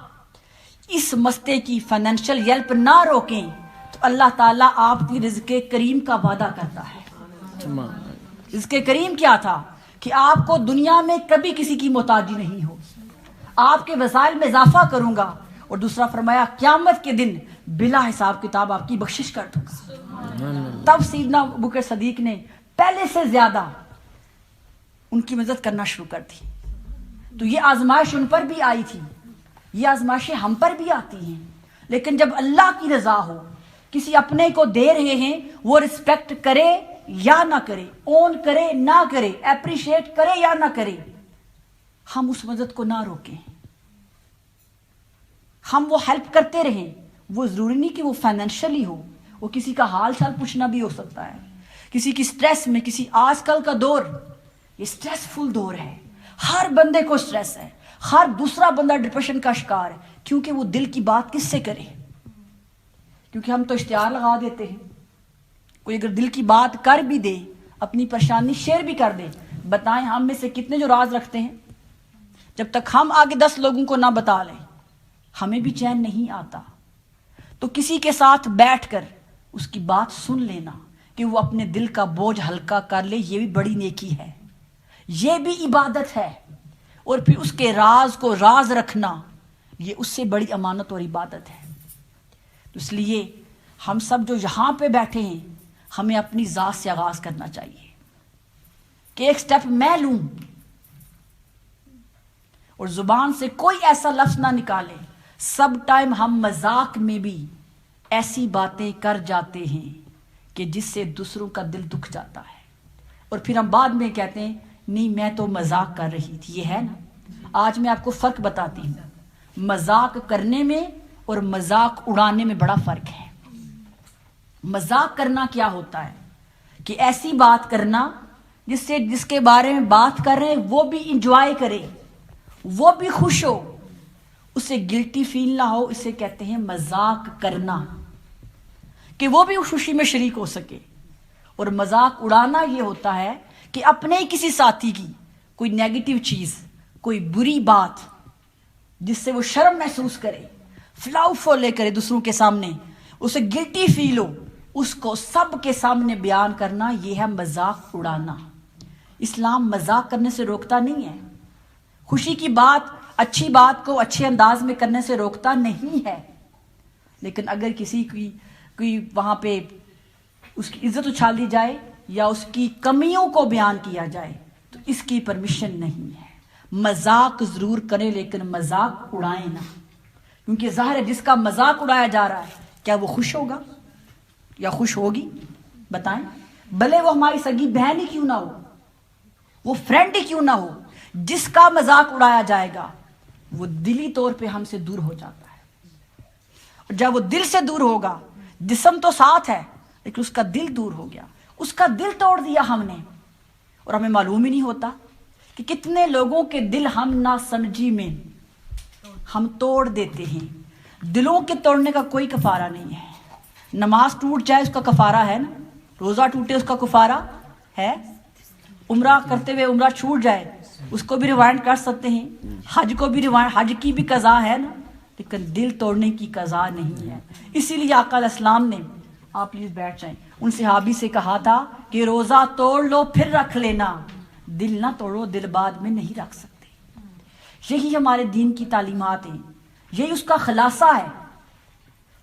اس مستے کی فائنینشیل ہیلپ نہ روکیں تو اللہ تعالیٰ آپ کی رزق کریم کا وعدہ کرتا ہے۔ رزق کریم کیا تھا کہ آپ کو دنیا میں کبھی کسی کی محتاجی نہیں ہو، آپ کے وسائل میں اضافہ کروں گا، اور دوسرا فرمایا قیامت کے دن بلا حساب کتاب آپ کی بخشش کر دوں گا۔ تب سیدنا ابوبکر صدیق نے پہلے سے زیادہ ان کی مدد کرنا شروع کر دی۔ تو یہ آزمائش ان پر بھی آئی تھی، یہ آزمائشیں ہم پر بھی آتی ہیں، لیکن جب اللہ کی رضا ہو، کسی اپنے کو دے رہے ہیں، وہ رسپیکٹ کرے یا نہ کرے، اون کرے نہ کرے، اپریشیٹ کرے یا نہ کرے، ہم اس مدد کو نہ روکیں، ہم وہ ہیلپ کرتے رہیں۔ وہ ضروری نہیں کہ وہ فائنینشلی ہو، وہ کسی کا حال چال پوچھنا بھی ہو سکتا ہے، کسی کی سٹریس میں، کسی آج کل کا دور یہ سٹریس فل دور ہے، ہر بندے کو سٹریس ہے، ہر دوسرا بندہ ڈپریشن کا شکار ہے، کیونکہ وہ دل کی بات کس سے کرے؟ کیونکہ ہم تو اشتہار لگا دیتے ہیں۔ کوئی اگر دل کی بات کر بھی دے، اپنی پریشانی شیئر بھی کر دے، بتائیں ہم میں سے کتنے جو راز رکھتے ہیں؟ جب تک ہم آگے 10 لوگوں کو نہ بتا لیں ہمیں بھی چین نہیں آتا۔ تو کسی کے ساتھ بیٹھ کر اس کی بات سن لینا کہ وہ اپنے دل کا بوجھ ہلکا کر لے، یہ بھی بڑی نیکی ہے، یہ بھی عبادت ہے، اور پھر اس کے راز کو راز رکھنا یہ اس سے بڑی امانت اور عبادت ہے۔ تو اس لیے ہم سب جو یہاں پہ بیٹھے ہیں ہمیں اپنی ذات سے آغاز کرنا چاہیے کہ ایک سٹیپ میں لوں اور زبان سے کوئی ایسا لفظ نہ نکالے۔ سب ٹائم ہم مذاق میں بھی ایسی باتیں کر جاتے ہیں کہ جس سے دوسروں کا دل دکھ جاتا ہے، اور پھر ہم بعد میں کہتے ہیں نہیں میں تو مذاق کر رہی تھی۔ یہ ہے نا، آج میں آپ کو فرق بتاتی ہوں، مذاق کرنے میں اور مذاق اڑانے میں بڑا فرق ہے۔ مذاق کرنا کیا ہوتا ہے کہ ایسی بات کرنا جس کے بارے میں بات کر رہے ہیں وہ بھی انجوائے کرے، وہ بھی خوش ہو، اسے گلٹی فیل نہ ہو، اسے کہتے ہیں مذاق کرنا، کہ وہ بھی اس خوشی میں شریک ہو سکے۔ اور مذاق اڑانا یہ ہوتا ہے کہ اپنے ہی کسی ساتھی کی کوئی نیگیٹو چیز، کوئی بری بات جس سے وہ شرم محسوس کرے، فلاؤ فولے کرے دوسروں کے سامنے، اسے گلٹی فیل ہو، اس کو سب کے سامنے بیان کرنا، یہ ہے مذاق اڑانا۔ اسلام مذاق کرنے سے روکتا نہیں ہے، خوشی کی بات، اچھی بات کو اچھے انداز میں کرنے سے روکتا نہیں ہے، لیکن اگر کسی کی کوئی وہاں پہ اس کی عزت اچھال دی جائے یا اس کی کمیوں کو بیان کیا جائے تو اس کی پرمیشن نہیں ہے۔ مذاق ضرور کریں لیکن مذاق اڑائیں نہ، کیونکہ ظاہر ہے جس کا مذاق اڑایا جا رہا ہے کیا وہ خوش ہوگا یا خوش ہوگی؟ بتائیں، بھلے وہ ہماری سگی بہن ہی کیوں نہ ہو، وہ فرینڈ ہی کیوں نہ ہو، جس کا مذاق اڑایا جائے گا وہ دلی طور پہ ہم سے دور ہو جاتا ہے، اور جب وہ دل سے دور ہوگا، جسم تو ساتھ ہے لیکن اس کا دل دور ہو گیا، اس کا دل توڑ دیا ہم نے، اور ہمیں معلوم ہی نہیں ہوتا کہ کتنے لوگوں کے دل ہم نہ سمجھی میں ہم توڑ دیتے ہیں۔ دلوں کے توڑنے کا کوئی کفارہ نہیں ہے۔ نماز ٹوٹ جائے اس کا کفارہ ہے نا، روزہ ٹوٹے اس کا کفارہ ہے، عمرہ کرتے ہوئے عمرہ چھوٹ جائے اس کو بھی ریوائنڈ کر سکتے ہیں، حج کو بھی ریوائنڈ، حج کی بھی قضا ہے نا، لیکن دل توڑنے کی قضا نہیں ہے۔ اسی لیے آقا علیہ السلام نے، آپ پلیز بیٹھ جائیں، ان صحابی سے کہا تھا کہ روزہ توڑ لو پھر رکھ لینا، دل نہ توڑو، دل بعد میں نہیں رکھ سکتے۔ یہی ہمارے دین کی تعلیمات ہیں، یہی اس کا خلاصہ ہے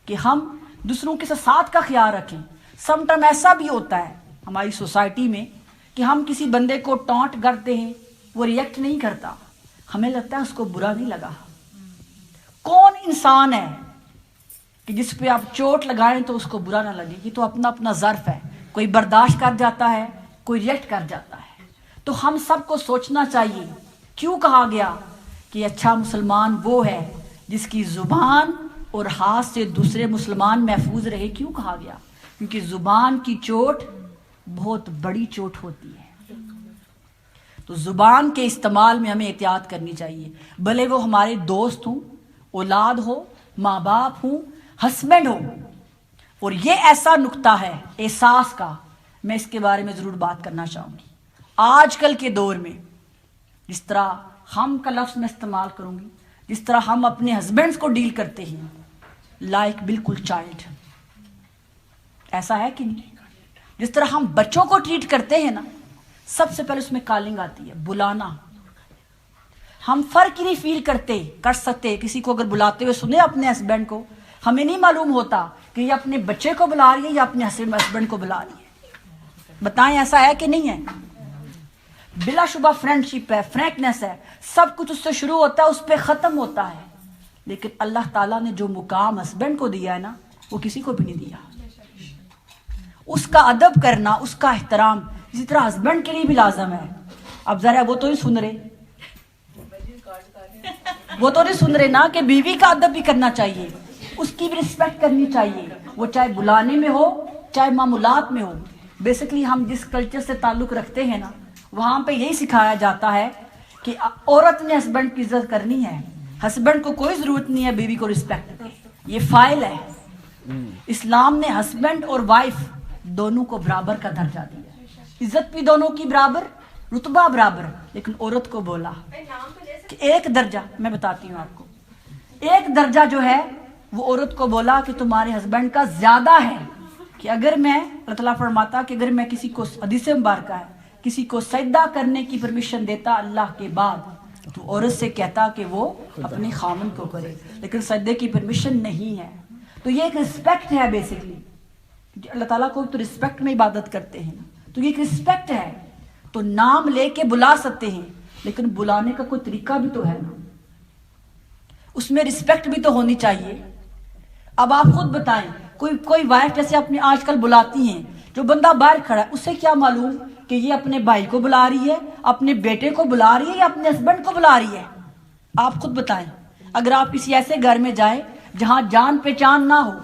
کہ ہم دوسروں کے ساتھ کا خیال رکھیں۔ سم ٹائم ایسا بھی ہوتا ہے ہماری سوسائٹی میں کہ ہم کسی بندے کو ٹانٹ کرتے ہیں، وہ ریئیکٹ نہیں کرتا، ہمیں لگتا ہے اس کو برا نہیں لگا۔ کون انسان ہے کہ جس پہ آپ چوٹ لگائیں تو اس کو برا نہ لگے؟ یہ تو اپنا اپنا ظرف ہے، کوئی برداشت کر جاتا ہے، کوئی ریئیکٹ کر جاتا ہے. تو ہم سب کو سوچنا چاہیے کیوں کہا گیا کہ اچھا مسلمان وہ ہے جس کی زبان اور ہاتھ سے دوسرے مسلمان محفوظ رہے. کیوں کہا گیا؟ کیونکہ زبان کی چوٹ بہت بڑی چوٹ ہوتی ہے. تو زبان کے استعمال میں ہمیں احتیاط کرنی چاہیے، بھلے وہ ہمارے دوست ہوں، اولاد ہو، ماں باپ ہوں، ہسبینڈ ہو. اور یہ ایسا نقطہ ہے احساس کا، میں اس کے بارے میں ضرور بات کرنا چاہوں گی. آج کل کے دور میں جس طرح ہم کا لفظ میں استعمال کروں گی، جس طرح ہم اپنے ہسبینڈز کو ڈیل کرتے ہیں لائک بالکل چائلڈ. ایسا ہے کہ نہیں؟ جس طرح ہم بچوں کو ٹریٹ کرتے ہیں نا، سب سے پہلے اس میں کالنگ آتی ہے، بلانا. ہم فرق ہی نہیں فیل کر سکتے کسی کو اگر بلاتے ہوئے سنے اپنے ہسبینڈ کو، ہمیں نہیں معلوم ہوتا کہ یہ اپنے بچے کو بلا رہی ہے یا اپنے ہسبینڈ کو بلا رہی ہے. بتائیں ایسا ہے کہ نہیں ہے؟ بلا شبہ فرینڈ شپ ہے، فرینکنیس ہے، سب کچھ اس سے شروع ہوتا ہے، اس پہ ختم ہوتا ہے. لیکن اللہ تعالیٰ نے جو مقام ہسبینڈ کو دیا ہے نا، وہ کسی کو بھی نہیں دیا. اس کا ادب کرنا، اس کا احترام اسی طرح ہسبینڈ کے لیے بھی لازم ہے. اب ذرا وہ تو نہیں سن رہے نا کہ بیوی کا ادب بھی کرنا چاہیے، اس کی بھی رسپیکٹ کرنی چاہیے، وہ چاہے بلانے میں ہو چاہے معمولات میں ہو. بیسکلی ہم جس کلچر سے تعلق رکھتے ہیں نا، وہاں پہ یہی سکھایا جاتا ہے کہ عورت نے ہسبینڈ کی عزت کرنی ہے، ہسبینڈ کو کوئی ضرورت نہیں ہے بیوی کو رسپیکٹ دے. یہ فائل ہے. اسلام نے ہسبینڈ اور وائف دونوں کو برابر کا درجہ دیا، عزت بھی دونوں کی برابر، رتبہ برابر. لیکن عورت کو بولا کہ ایک درجہ، میں بتاتی ہوں آپ کو، ایک درجہ جو ہے وہ عورت کو بولا کہ تمہارے ہسبینڈ کا زیادہ ہے. کہ اگر میں، اللہ تعالیٰ فرماتا کہ اگر میں کسی کو، حدیث مبارکہ ہے، کسی کو سجدہ کرنے کی پرمیشن دیتا اللہ کے بعد، تو عورت سے کہتا کہ وہ اپنے خامن کو کرے، لیکن سجدے کی پرمیشن نہیں ہے. تو یہ ایک رسپیکٹ ہے بیسکلی. اللہ تعالیٰ کو تو رسپیکٹ میں عبادت کرتے ہیں نا، تو یہ ایک رسپیکٹ ہے. تو نام لے کے بلا سکتے ہیں، لیکن بلانے کا کوئی طریقہ بھی تو ہے نا، اس میں رسپیکٹ بھی تو ہونی چاہیے. اب آپ خود بتائیں، کوئی وائف جیسے اپنے آج کل بلاتی ہیں، جو بندہ باہر کھڑا ہے اسے کیا معلوم کہ یہ اپنے بھائی کو بلا رہی ہے، اپنے بیٹے کو بلا رہی ہے یا اپنے ہسبینڈ کو بلا رہی ہے؟ آپ خود بتائیں. اگر آپ کسی ایسے گھر میں جائیں جہاں جان پہچان نہ ہو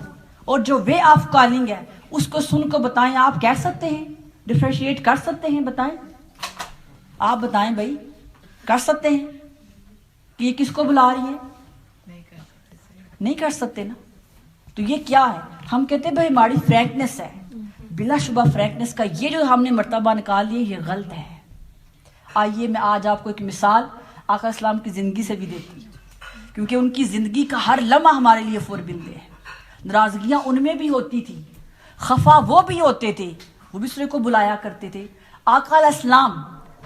اور جو وے آف کالنگ ہے اس کو سن کو بتائیں، آپ کہہ سکتے ہیں، ڈفرینشیٹ کر سکتے ہیں؟ بتائیں، آپ بتائیں بھائی، کر سکتے ہیں کہ یہ کس کو بلا رہی ہے؟ نہیں کر سکتے نا. تو یہ کیا ہے؟ ہم کہتے ہیں بھائی ہماری فرینکنیس ہے. بلا شبہ فرینکنیس کا یہ جو ہم نے مرتبہ نکال لیا یہ غلط ہے. آئیے میں آج آپ کو ایک مثال آقا اسلام کی زندگی سے بھی دیتی ہوں، کیونکہ ان کی زندگی کا ہر لمحہ ہمارے لیے فوربندے ہے. ناراضگیاں ان میں بھی ہوتی تھی، خفا وہ بھی ہوتے تھے، وہ بھی دوسرے کو بلایا کرتے تھے. آقا علیہ السلام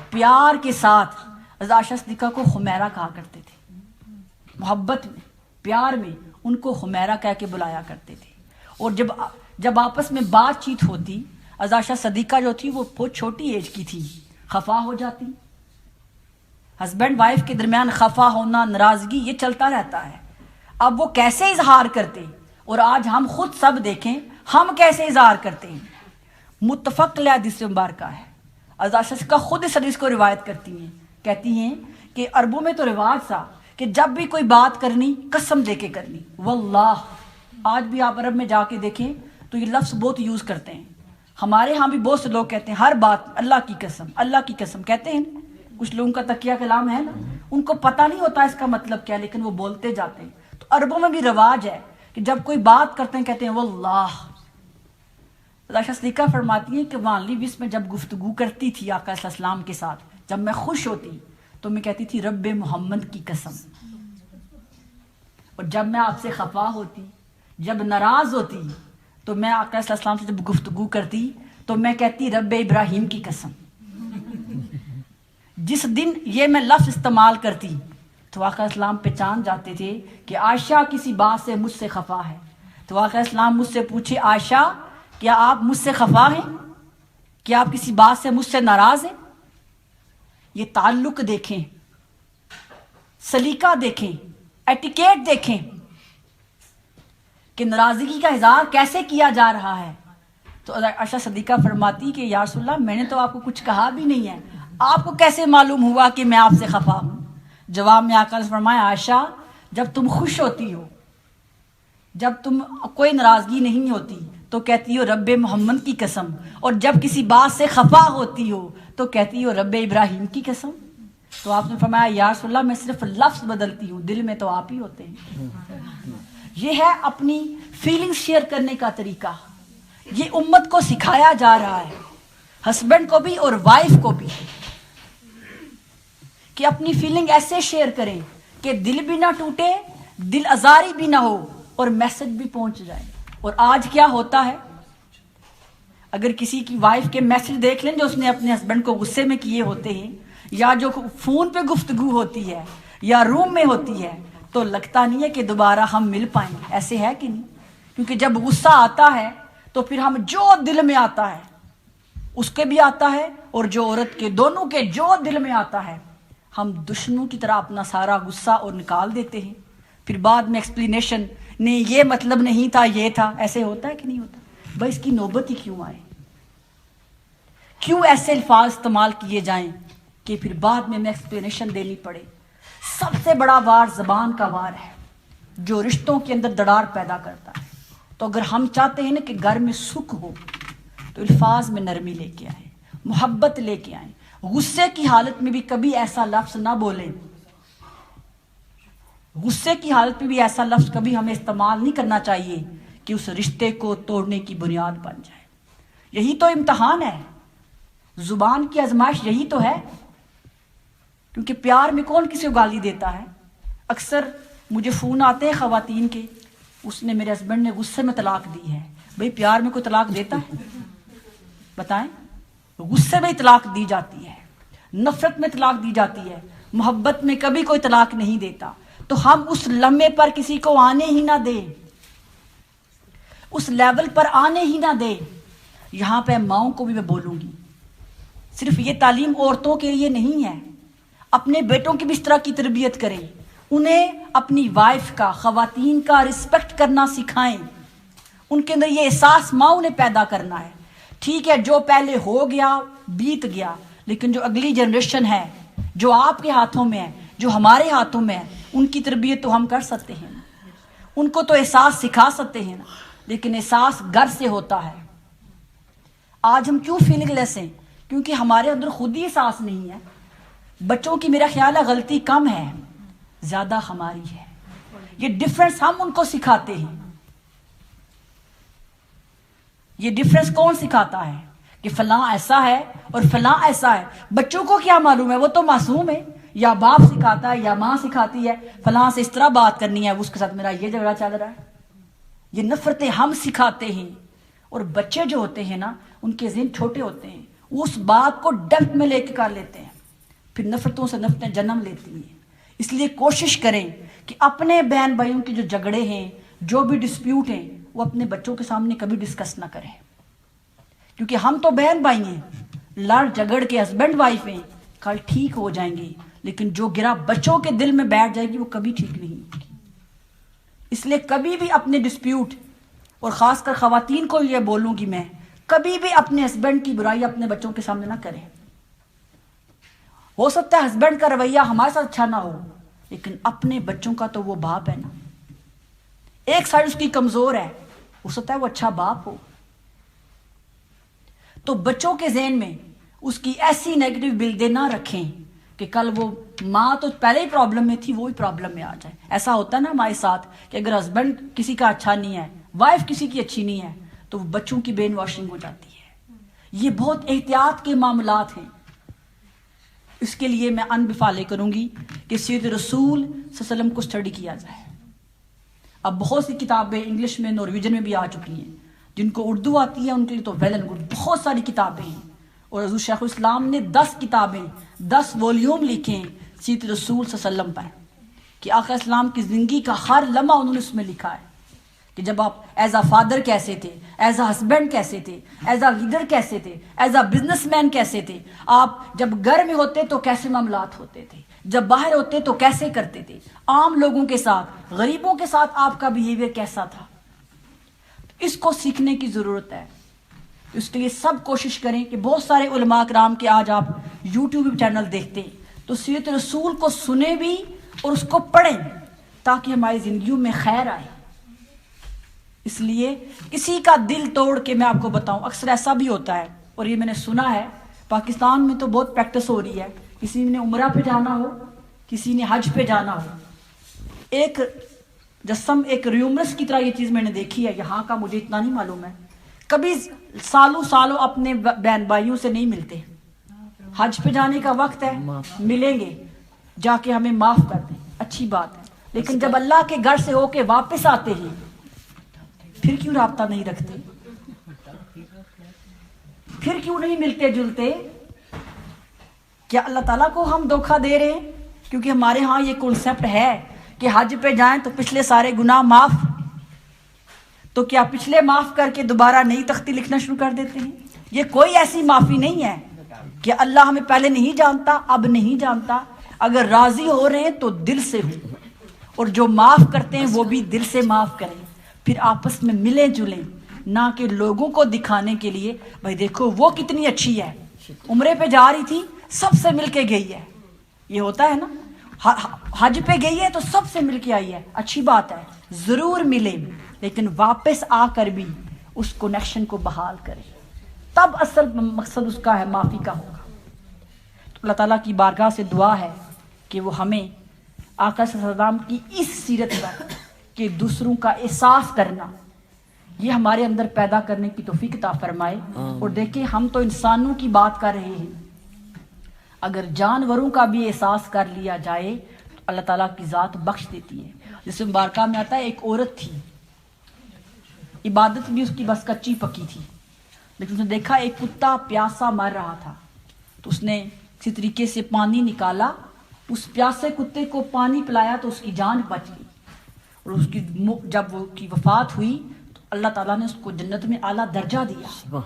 پیار کے ساتھ عائشہ صدیقہ کو خمیرہ کہا کرتے تھے، محبت میں، پیار میں ان کو خمیرہ کہہ کے بلایا کرتے تھے. اور جب آپس میں بات چیت ہوتی، عائشہ صدیقہ جو تھی وہ بہت چھوٹی ایج کی تھی، خفا ہو جاتی. ہسبینڈ وائف کے درمیان خفا ہونا، ناراضگی، یہ چلتا رہتا ہے. اب وہ کیسے اظہار کرتے، اور آج ہم خود سب دیکھیں ہم کیسے اظہار کرتے ہیں. متفق علیہ حدیث مبارکہ ہے، عائشہ صدیقہ خود اس حدیث کو روایت کرتی ہیں، کہتی ہیں کہ عربوں میں تو رواج تھا کہ جب بھی کوئی بات کرنی قسم دے کے کرنی. واللہ آج بھی آپ عرب میں جا کے دیکھیں تو یہ لفظ بہت یوز کرتے ہیں. ہمارے ہاں بھی بہت سے لوگ کہتے ہیں ہر بات اللہ کی قسم، اللہ کی قسم کہتے ہیں. کچھ لوگوں کا تقیہ کلام ہے نا، ان کو پتہ نہیں ہوتا اس کا مطلب کیا، لیکن وہ بولتے جاتے ہیں. تو عربوں میں بھی رواج ہے کہ جب کوئی بات کرتے ہیں کہتے ہیں واللہ. عائشہ صدیقہ فرماتی ہیں کہ وہاں لیوس میں جب گفتگو کرتی تھی آقا صلی اللہ علیہ وسلم کے ساتھ، جب میں خوش ہوتی تو میں کہتی تھی رب محمد کی قسم، اور جب میں آپ سے خفا ہوتی، جب ناراض ہوتی تو میں آقا صلی اللہ علیہ وسلم سے جب گفتگو کرتی تو میں کہتی رب ابراہیم کی قسم. جس دن یہ میں لفظ استعمال کرتی تو آقا اسلام پہچان جاتے تھے کہ عائشہ کسی بات سے مجھ سے خفا ہے. تو آقا اسلام مجھ سے پوچھے عائشہ کیا آپ مجھ سے خفا ہیں، کیا آپ کسی بات سے مجھ سے ناراض ہیں؟ یہ تعلق دیکھیں، سلیقہ دیکھیں، ایٹیکیٹ دیکھیں کہ ناراضگی کا اظہار کیسے کیا جا رہا ہے. تو عائشہ صدیقہ فرماتی کہ یا رسول اللہ میں نے تو آپ کو کچھ کہا بھی نہیں ہے، آپ کو کیسے معلوم ہوا کہ میں آپ سے خفا ہوں؟ جواب میں آقا نے فرمایا عائشہ جب تم خوش ہوتی ہو، جب تم کوئی ناراضگی نہیں ہوتی تو کہتی ہو رب محمد کی قسم، اور جب کسی بات سے خفا ہوتی ہو تو کہتی ہو رب ابراہیم کی قسم۔ تو آپ نے فرمایا یا رسول اللہ میں صرف لفظ بدلتی ہوں، دل میں تو آپ ہی ہوتے ہیں۔ یہ ہے اپنی فیلنگ شیئر کرنے کا طریقہ، یہ امت کو سکھایا جا رہا ہے، ہسبینڈ کو بھی اور وائف کو بھی، کہ اپنی فیلنگ ایسے شیئر کریں کہ دل بھی نہ ٹوٹے، دل آزاری بھی نہ ہو، اور میسج بھی پہنچ جائے۔ اور آج کیا ہوتا ہے، اگر کسی کی وائف کے میسج دیکھ لیں جو اس نے اپنے ہسبینڈ کو غصے میں کیے ہوتے ہیں، یا جو فون پہ گفتگو ہوتی ہے یا روم میں ہوتی ہے، تو لگتا نہیں ہے کہ دوبارہ ہم مل پائیں گے، ایسے ہے کہ نہیں؟ کیونکہ جب غصہ آتا ہے تو پھر ہم جو دل میں آتا ہے اس کے بھی آتا ہے، اور جو عورت کے دونوں کے جو دل میں آتا ہے ہم دشمنوں کی طرح اپنا سارا غصہ اور نکال دیتے ہیں، پھر بعد میں ایکسپلینیشن نہیں یہ مطلب نہیں تھا یہ تھا۔ ایسے ہوتا ہے کہ نہیں ہوتا؟ بھائی اس کی نوبت ہی کیوں آئے، کیوں ایسے الفاظ استعمال کیے جائیں کہ پھر بعد میں ایکسپلینیشن دینی پڑے؟ سب سے بڑا وار زبان کا وار ہے جو رشتوں کے اندر دراڑ پیدا کرتا ہے۔ تو اگر ہم چاہتے ہیں نا کہ گھر میں سکھ ہو تو الفاظ میں نرمی لے کے آئیں، محبت لے کے آئیں، غصے کی حالت میں بھی کبھی ایسا لفظ نہ بولیں، غصے کی حالت میں بھی ایسا لفظ کبھی ہمیں استعمال نہیں کرنا چاہیے کہ اس رشتے کو توڑنے کی بنیاد بن جائے۔ یہی تو امتحان ہے، زبان کی آزمائش یہی تو ہے، کیونکہ پیار میں کون کسی کو گالی دیتا ہے؟ اکثر مجھے فون آتے ہیں خواتین کے، اس نے میرے ہسبینڈ نے غصے میں طلاق دی ہے۔ بھئی پیار میں کوئی طلاق دیتا ہے؟ بتائیں، غصے میں طلاق دی جاتی ہے، نفرت میں طلاق دی جاتی ہے، محبت میں کبھی کوئی طلاق نہیں دیتا۔ تو ہم اس لمحے پر کسی کو آنے ہی نہ دیں، اس لیول پر آنے ہی نہ دیں۔ یہاں پہ ماؤں کو بھی میں بولوں گی، صرف یہ تعلیم عورتوں کے لیے نہیں ہے، اپنے بیٹوں کی بھی اس طرح کی تربیت کریں، انہیں اپنی وائف کا، خواتین کا رسپیکٹ کرنا سکھائیں، ان کے اندر یہ احساس ماؤں نے پیدا کرنا ہے۔ ٹھیک ہے جو پہلے ہو گیا بیت گیا، لیکن جو اگلی جنریشن ہے، جو آپ کے ہاتھوں میں ہے، جو ہمارے ہاتھوں میں ہے، ان کی تربیت تو ہم کر سکتے ہیں، ان کو تو احساس سکھا سکتے ہیں، لیکن احساس گھر سے ہوتا ہے۔ آج ہم کیوں فیلنگ لیس ہیں؟ کیونکہ ہمارے اندر خود ہی احساس نہیں ہے۔ بچوں کی میرا خیال ہے غلطی کم ہے، زیادہ ہماری ہے۔ یہ ڈفرنس ہم ان کو سکھاتے ہیں۔ یہ ڈفرنس کون سکھاتا ہے کہ فلاں ایسا ہے اور فلاں ایسا ہے؟ بچوں کو کیا معلوم ہے، وہ تو معصوم ہے، یا باپ سکھاتا ہے یا ماں سکھاتی ہے فلاں سے اس طرح بات کرنی ہے، اس کے ساتھ میرا یہ جھگڑا چل رہا ہے۔ یہ نفرتیں ہم سکھاتے ہیں، اور بچے جو ہوتے ہیں نا ان کے ذہن چھوٹے ہوتے ہیں، وہ اس بات کو ڈپتھ میں لے کے کر لیتے ہیں، پھر نفرتوں سے نفرتیں جنم لیتی ہیں۔ اس لیے کوشش کریں کہ اپنے بہن بھائیوں کے جو جھگڑے ہیں، جو بھی ڈسپیوٹ ہیں، وہ اپنے بچوں کے سامنے کبھی ڈسکس نہ کریں، کیونکہ ہم تو بہن بھائی ہیں، لڑ جھگڑ کے ہسبینڈ وائف ہیں، کل ٹھیک ہو جائیں گے، لیکن جو گرا بچوں کے دل میں بیٹھ جائے گی وہ کبھی ٹھیک نہیں ہوگی۔ اس لیے کبھی بھی اپنے ڈسپیوٹ، اور خاص کر خواتین کو یہ بولوں گی میں، کبھی بھی اپنے ہسبینڈ کی برائی اپنے بچوں کے سامنے نہ کریں۔ ہو سکتا ہے ہسبینڈ کا رویہ ہمارے ساتھ اچھا نہ ہو، لیکن اپنے بچوں کا تو وہ باپ ہے نا، ایک سائڈ اس کی کمزور ہے، ہو سکتا ہے وہ اچھا باپ ہو، تو بچوں کے ذہن میں اس کی ایسی نیگیٹو بلدیں نہ رکھیں کہ کل وہ ماں تو پہلے ہی پرابلم میں تھی وہی پرابلم میں آ جائے۔ ایسا ہوتا ہے نا ہمارے ساتھ کہ اگر ہسبینڈ کسی کا اچھا نہیں ہے، وائف کسی کی اچھی نہیں ہے، تو وہ بچوں کی برین واشنگ ہو جاتی ہے۔ یہ بہت احتیاط کے معاملات ہیں۔ اس کے لیے میں انبفالے کروں گی کہ سیرت رسول صلی اللہ علیہ وسلم کو اسٹڈی کیا جائے۔ اب بہت سی کتابیں انگلش میں، نارویجن میں بھی آ چکی ہیں، جن کو اردو آتی ہے ان کے لیے تو ویل اینڈ گڈ، بہت ساری کتابیں ہیں، اور حضور شیخ الاسلام نے 10 کتابیں، 10 والیوم لکھے ہیں سیرت رسول صلی اللہ علیہ وسلم پر، کہ آقا اسلام کی زندگی کا ہر لمحہ انہوں نے اس میں لکھا ہے کہ جب آپ ایز اے فادر کیسے تھے، ایز اے ہسبینڈ کیسے تھے، ایز اے لیڈر کیسے تھے، ایز اے بزنس مین کیسے تھے، آپ جب گھر میں ہوتے تو کیسے معاملات ہوتے تھے، جب باہر ہوتے تو کیسے کرتے تھے، عام لوگوں کے ساتھ، غریبوں کے ساتھ آپ کا بیہیویئر کیسا تھا۔ اس کو سیکھنے کی ضرورت ہے۔ اس کے لیے سب کوشش کریں کہ بہت سارے علماء کرام کے آج آپ یوٹیوب چینل دیکھتے ہیں تو سیرت رسول کو سنیں بھی اور اس کو پڑھیں تاکہ ہماری زندگیوں میں خیر آئے. اس لیے کسی کا دل توڑ کے میں آپ کو بتاؤں اکثر ایسا بھی ہوتا ہے اور یہ میں نے سنا ہے پاکستان میں تو بہت پریکٹس ہو رہی ہے. کسی نے عمرہ پہ جانا ہو, کسی نے حج پہ جانا ہو, ایک جسم ایک ریومرس کی طرح یہ چیز میں نے دیکھی ہے. یہاں کا مجھے اتنا نہیں معلوم ہے, کبھی سالوں اپنے بہن بھائیوں سے نہیں ملتے. حج پہ جانے کا وقت ہے, ملیں گے, جا کے ہمیں معاف کر دیں, اچھی بات ہے. لیکن جب اللہ کے گھر سے ہو کے واپس آتے ہیں پھر کیوں رابطہ نہیں رکھتے, پھر کیوں نہیں ملتے جلتے؟ کیا اللہ تعالیٰ کو ہم دھوکہ دے رہے ہیں؟ کیونکہ ہمارے ہاں یہ کنسیپٹ ہے کہ حج پہ جائیں تو پچھلے سارے گناہ معاف, تو کیا پچھلے معاف کر کے دوبارہ نئی تختی لکھنا شروع کر دیتے ہیں؟ یہ کوئی ایسی معافی نہیں ہے کہ اللہ ہمیں پہلے نہیں جانتا اب نہیں جانتا. اگر راضی ہو رہے ہیں تو دل سے ہو, اور جو معاف کرتے ہیں وہ بھی دل سے معاف کریں. پھر آپس میں ملیں جلیں, نہ کہ لوگوں کو دکھانے کے لیے بھائی دیکھو وہ کتنی اچھی ہے, عمرے پہ جا رہی تھی سب سے مل کے گئی ہے. یہ ہوتا ہے نا, حج پہ گئی ہے تو سب سے مل کے آئی ہے, اچھی بات ہے, ضرور ملیں, لیکن واپس آ کر بھی اس کنیکشن کو بحال کریں, تب اصل مقصد اس کا ہے معافی کا ہوگا. تو اللہ تعالیٰ کی بارگاہ سے دعا ہے کہ وہ ہمیں آقا صلی اللہ علیہ وسلم کی اس سیرت پر کہ دوسروں کا احساس کرنا یہ ہمارے اندر پیدا کرنے کی توفیق عطا فرمائے. اور دیکھیں ہم تو انسانوں کی بات کر رہے ہیں, اگر جانوروں کا بھی احساس کر لیا جائے تو اللہ تعالیٰ کی ذات بخش دیتی ہے. جس مبارکہ میں آتا ہے ایک عورت تھی, عبادت بھی اس کی بس کچی پکی تھی, لیکن اس نے دیکھا ایک کتا پیاسا مر رہا تھا تو اس نے کسی طریقے سے پانی نکالا, اس پیاسے کتے کو پانی پلایا تو اس کی جان بچ گئی. اور اس کی جب وہ کی وفات ہوئی تو اللہ تعالیٰ نے اس کو جنت میں اعلیٰ درجہ دیا.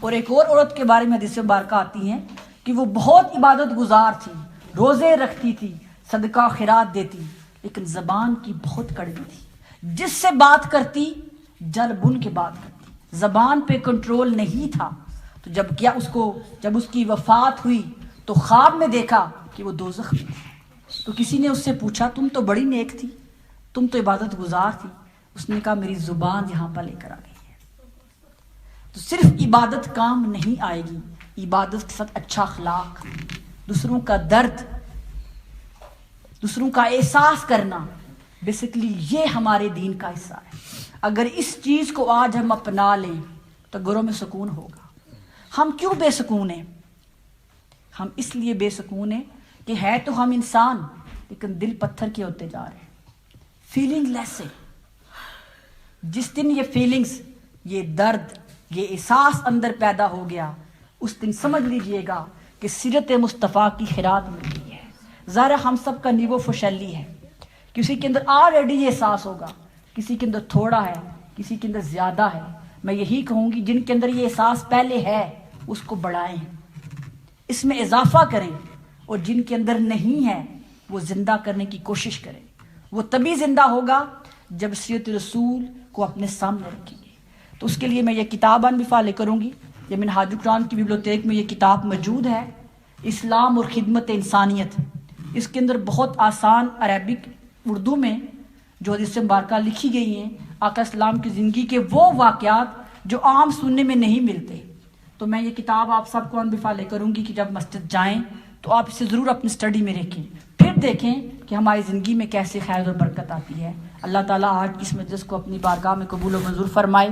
اور ایک اور عورت کے بارے میں حدیث مبارکہ آتی ہیں کہ وہ بہت عبادت گزار تھی, روزے رکھتی تھی, صدقہ خیرات دیتی, لیکن زبان کی بہت کڑوی تھی. جس سے بات کرتی جل بن کے بات کرتی, زبان پہ کنٹرول نہیں تھا. تو جب اس کی وفات ہوئی تو خواب میں دیکھا کہ وہ دوزخ میں تھی. تو کسی نے اس سے پوچھا تم تو بڑی نیک تھی, تم تو عبادت گزار تھی. اس نے کہا میری زبان یہاں پر لے کر آ گئی ہے. تو صرف عبادت کام نہیں آئے گی, عبادت کے ساتھ اچھا اخلاق, دوسروں کا درد, دوسروں کا احساس کرنا, بیسیکلی یہ ہمارے دین کا حصہ ہے. اگر اس چیز کو آج ہم اپنا لیں تو گھروں میں سکون ہوگا. ہم کیوں بے سکون ہیں؟ ہم اس لیے بے سکون ہیں کہ ہے تو ہم انسان لیکن دل پتھر کے ہوتے جا رہے ہیں, فیلنگ لیس ہے. جس دن یہ فیلنگز, یہ درد, یہ احساس اندر پیدا ہو گیا, اس دن سمجھ لیجئے گا کہ سیرت مصطفیٰ کی خیرات مل گئی ہے. ظاہر ہم سب کا نیو فشلی ہے, کسی کے اندر آلریڈی یہ احساس ہوگا, کسی کے اندر تھوڑا ہے, کسی کے اندر زیادہ ہے. میں یہی کہوں گی جن کے اندر یہ احساس پہلے ہے اس کو بڑھائیں, اس میں اضافہ کریں, اور جن کے اندر نہیں ہے وہ زندہ کرنے کی کوشش کریں. وہ تبھی زندہ ہوگا جب سیرت رسول کو اپنے سامنے رکھیں گے. تو اس کے لیے میں یہ کتاب انفالے کروں گی. یہ منہاج القرآن کی بیبلیوتیک میں یہ کتاب موجود ہے, اسلام اور خدمت انسانیت. اس کے اندر بہت آسان عربک اردو میں جو حدیث مبارکہ لکھی گئی ہیں آقا اسلام کی زندگی کے وہ واقعات جو عام سننے میں نہیں ملتے. تو میں یہ کتاب آپ سب کو انفالے کروں گی کہ جب مسجد جائیں تو آپ اسے ضرور اپنی اسٹڈی میں رکھیں, پھر دیکھیں کہ ہماری زندگی میں کیسے خیر اور برکت آتی ہے. اللہ تعالیٰ آج اس مجلس کو اپنی بارگاہ میں قبول و منظور فرمائے.